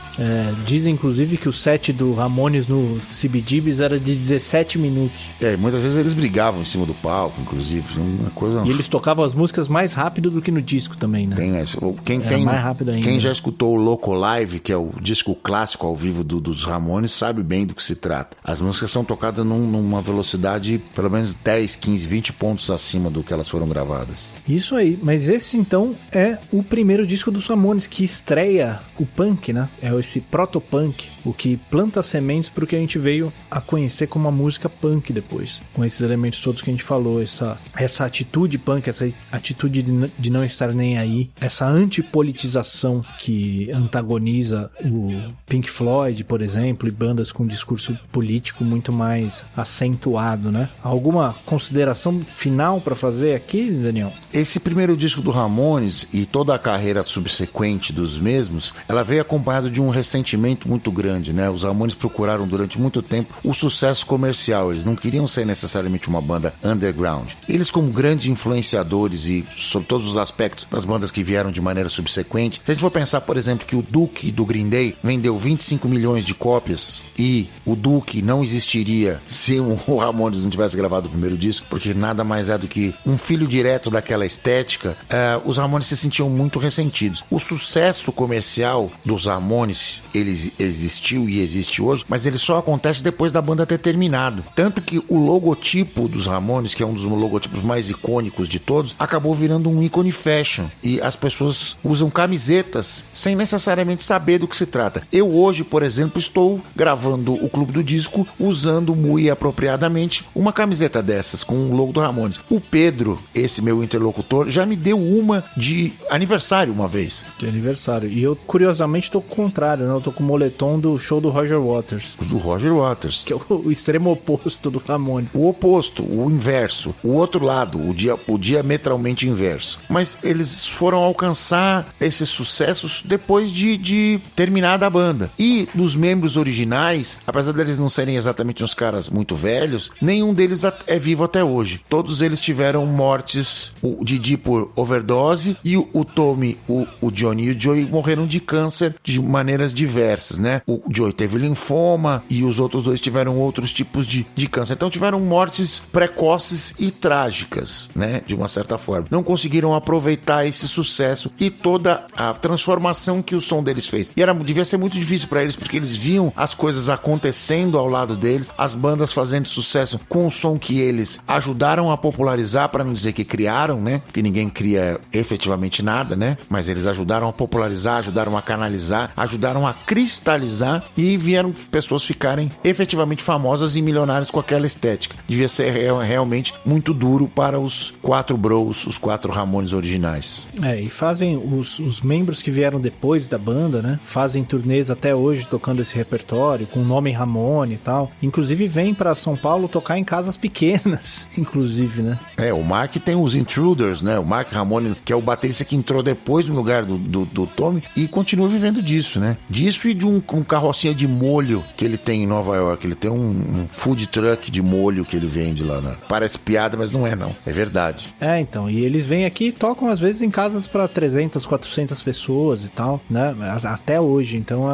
Dizem, inclusive, que o set do Ramones no CBGBs era de 17 minutos. Muitas vezes eles brigavam em cima do palco, inclusive. Uma coisa... E eles tocavam as músicas mais rápido do que no disco também, né? Mais rápido ainda. Quem já escutou o Loco Live, que é o disco clássico ao vivo dos Ramones, sabe bem do que se trata. As músicas são tocadas numa velocidade pelo menos 10, 15, 20 pontos acima do que elas foram gravadas. Isso aí, mas esse então é o primeiro disco dos Ramones que estreia o punk, né? É esse proto-punk, o que planta sementes para o que a gente veio a conhecer como a música punk depois, com esses elementos todos que a gente falou, essa atitude punk, essa atitude de não estar nem aí, essa antipolitização que antagoniza o Pink Floyd, por exemplo, e bandas com discurso político muito mais acentuado, né? Alguma consideração final para fazer aqui, Daniel? Esse primeiro disco do Ramones e toda a carreira subsequente dos mesmos, ela veio acompanhada de um ressentimento muito grande, né? Os Ramones procuraram durante muito tempo o sucesso comercial, eles não queriam ser necessariamente uma banda underground. Eles, como grande influência influenciadores e sobre todos os aspectos das bandas que vieram de maneira subsequente. Se a gente for pensar, por exemplo, que o Duke do Green Day vendeu 25 milhões de cópias e o Duke não existiria se o Ramones não tivesse gravado o primeiro disco, porque nada mais é do que um filho direto daquela estética, os Ramones se sentiam muito ressentidos. O sucesso comercial dos Ramones, ele existiu e existe hoje, mas ele só acontece depois da banda ter terminado. Tanto que o logotipo dos Ramones, que é um dos logotipos mais icônicos de todos, acabou virando um ícone fashion. E as pessoas usam camisetas sem necessariamente saber do que se trata. Eu hoje, por exemplo, estou gravando o Clube do Disco usando muito apropriadamente uma camiseta dessas com o logo do Ramones. O Pedro, esse meu interlocutor, já me deu uma de aniversário uma vez. De aniversário. E eu, curiosamente, tô com o contrário, né? Eu tô com o moletom do show do Roger Waters. Do Roger Waters. Que é o extremo oposto do Ramones. O oposto, o inverso. O outro lado, o diametralmente inverso. Mas eles foram alcançar esses sucessos depois de terminar da banda. E dos membros originais, apesar deles não serem exatamente uns caras muito velhos, nenhum deles é vivo até hoje. Todos eles tiveram mortes, o Didi por overdose e o Tommy, o Johnny e o Joey morreram de câncer de maneiras diversas, né? O Joey teve linfoma e os outros dois tiveram outros tipos de câncer. Então tiveram mortes precoces e trágicas, né? De uma certa forma. Não conseguiram aproveitar esse sucesso e toda a transformação que o som deles fez. E devia ser muito difícil para eles, porque eles viam as coisas acontecendo ao lado deles, as bandas fazendo sucesso com o som que eles ajudaram a popularizar, para não dizer que criaram, né? Porque ninguém cria efetivamente nada, né? Mas eles ajudaram a popularizar, ajudaram a canalizar, ajudaram a cristalizar e vieram pessoas ficarem efetivamente famosas e milionárias com aquela estética. Devia ser realmente muito duro para os 4 bros, os 4 Ramones originais. E fazem os membros que vieram depois da banda, né? Fazem turnês até hoje tocando esse repertório, com o nome Ramone e tal. Inclusive vem para São Paulo tocar em casas pequenas, inclusive, né? O Mark tem os Intruders, né? O Mark Ramone, que é o baterista que entrou depois no lugar do Tommy e continua vivendo disso, né? Disso e de um carrocinha de molho que ele tem em Nova York. Ele tem um food truck de molho que ele vende lá, né? Parece piada, mas não é, não. É verdade. Então. E eles vêm aqui e tocam, às vezes, em casas para 300, 400 pessoas e tal, né? Até hoje. Então,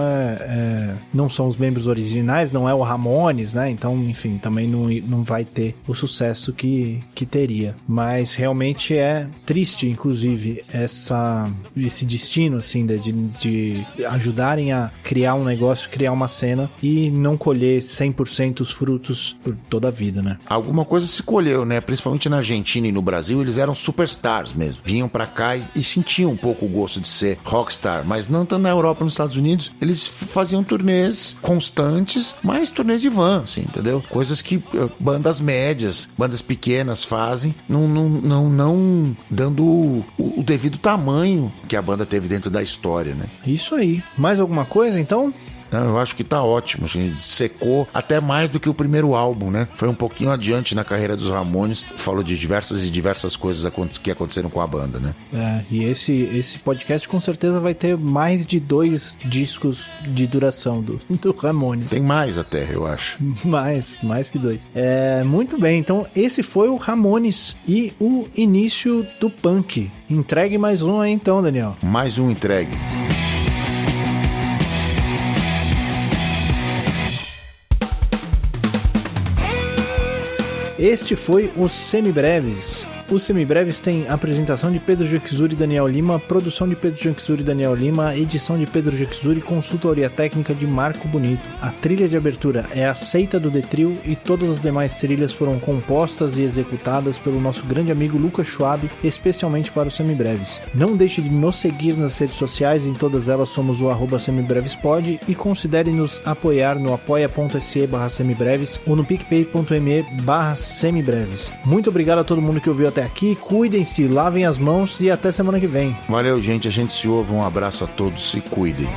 não são os membros originais, não é o Ramones, né? Então, enfim, também não vai ter o sucesso que teria. Mas realmente é triste, inclusive, esse destino, assim, de ajudarem a criar um negócio, criar uma cena e não colher 100% os frutos por toda a vida, né? Alguma coisa se colheu, né? Principalmente na Argentina e no Brasil, eles eram superstars mesmo. Vinham pra cá e sentiam um pouco o gosto de ser rockstar, mas não tanto na Europa e nos Estados Unidos, eles faziam turnês constantes, mas turnês de van, assim, entendeu? Coisas que bandas médias, bandas pequenas fazem, não dando o devido tamanho que a banda teve dentro da história, né? Isso aí. Mais alguma coisa, então? Eu acho que tá ótimo, a gente secou até mais do que o primeiro álbum, né? Foi um pouquinho adiante na carreira dos Ramones, falou de diversas coisas que aconteceram com a banda, né? E esse podcast com certeza vai ter mais de 2 discos de duração do Ramones. Tem mais até, eu acho. Mais que 2. Muito bem, então esse foi o Ramones e o início do punk. Entregue mais um aí então, Daniel. Mais um entregue. Este foi o Semibreves. Os Semibreves tem apresentação de Pedro Janquizuri e Daniel Lima, produção de Pedro Janquizuri e Daniel Lima, edição de Pedro Janquizuri e consultoria técnica de Marco Bonito. A trilha de abertura é a Seita do Detril e todas as demais trilhas foram compostas e executadas pelo nosso grande amigo Lucas Schwab, especialmente para os Semibreves. Não deixe de nos seguir nas redes sociais, em todas elas somos o @semibrevespod e considere nos apoiar no apoia.se/semibreves ou no picpay.me/semibreves. Muito obrigado a todo mundo que ouviu até aqui, cuidem-se, lavem as mãos e até semana que vem. Valeu, gente, a gente se ouve, um abraço a todos, se cuidem.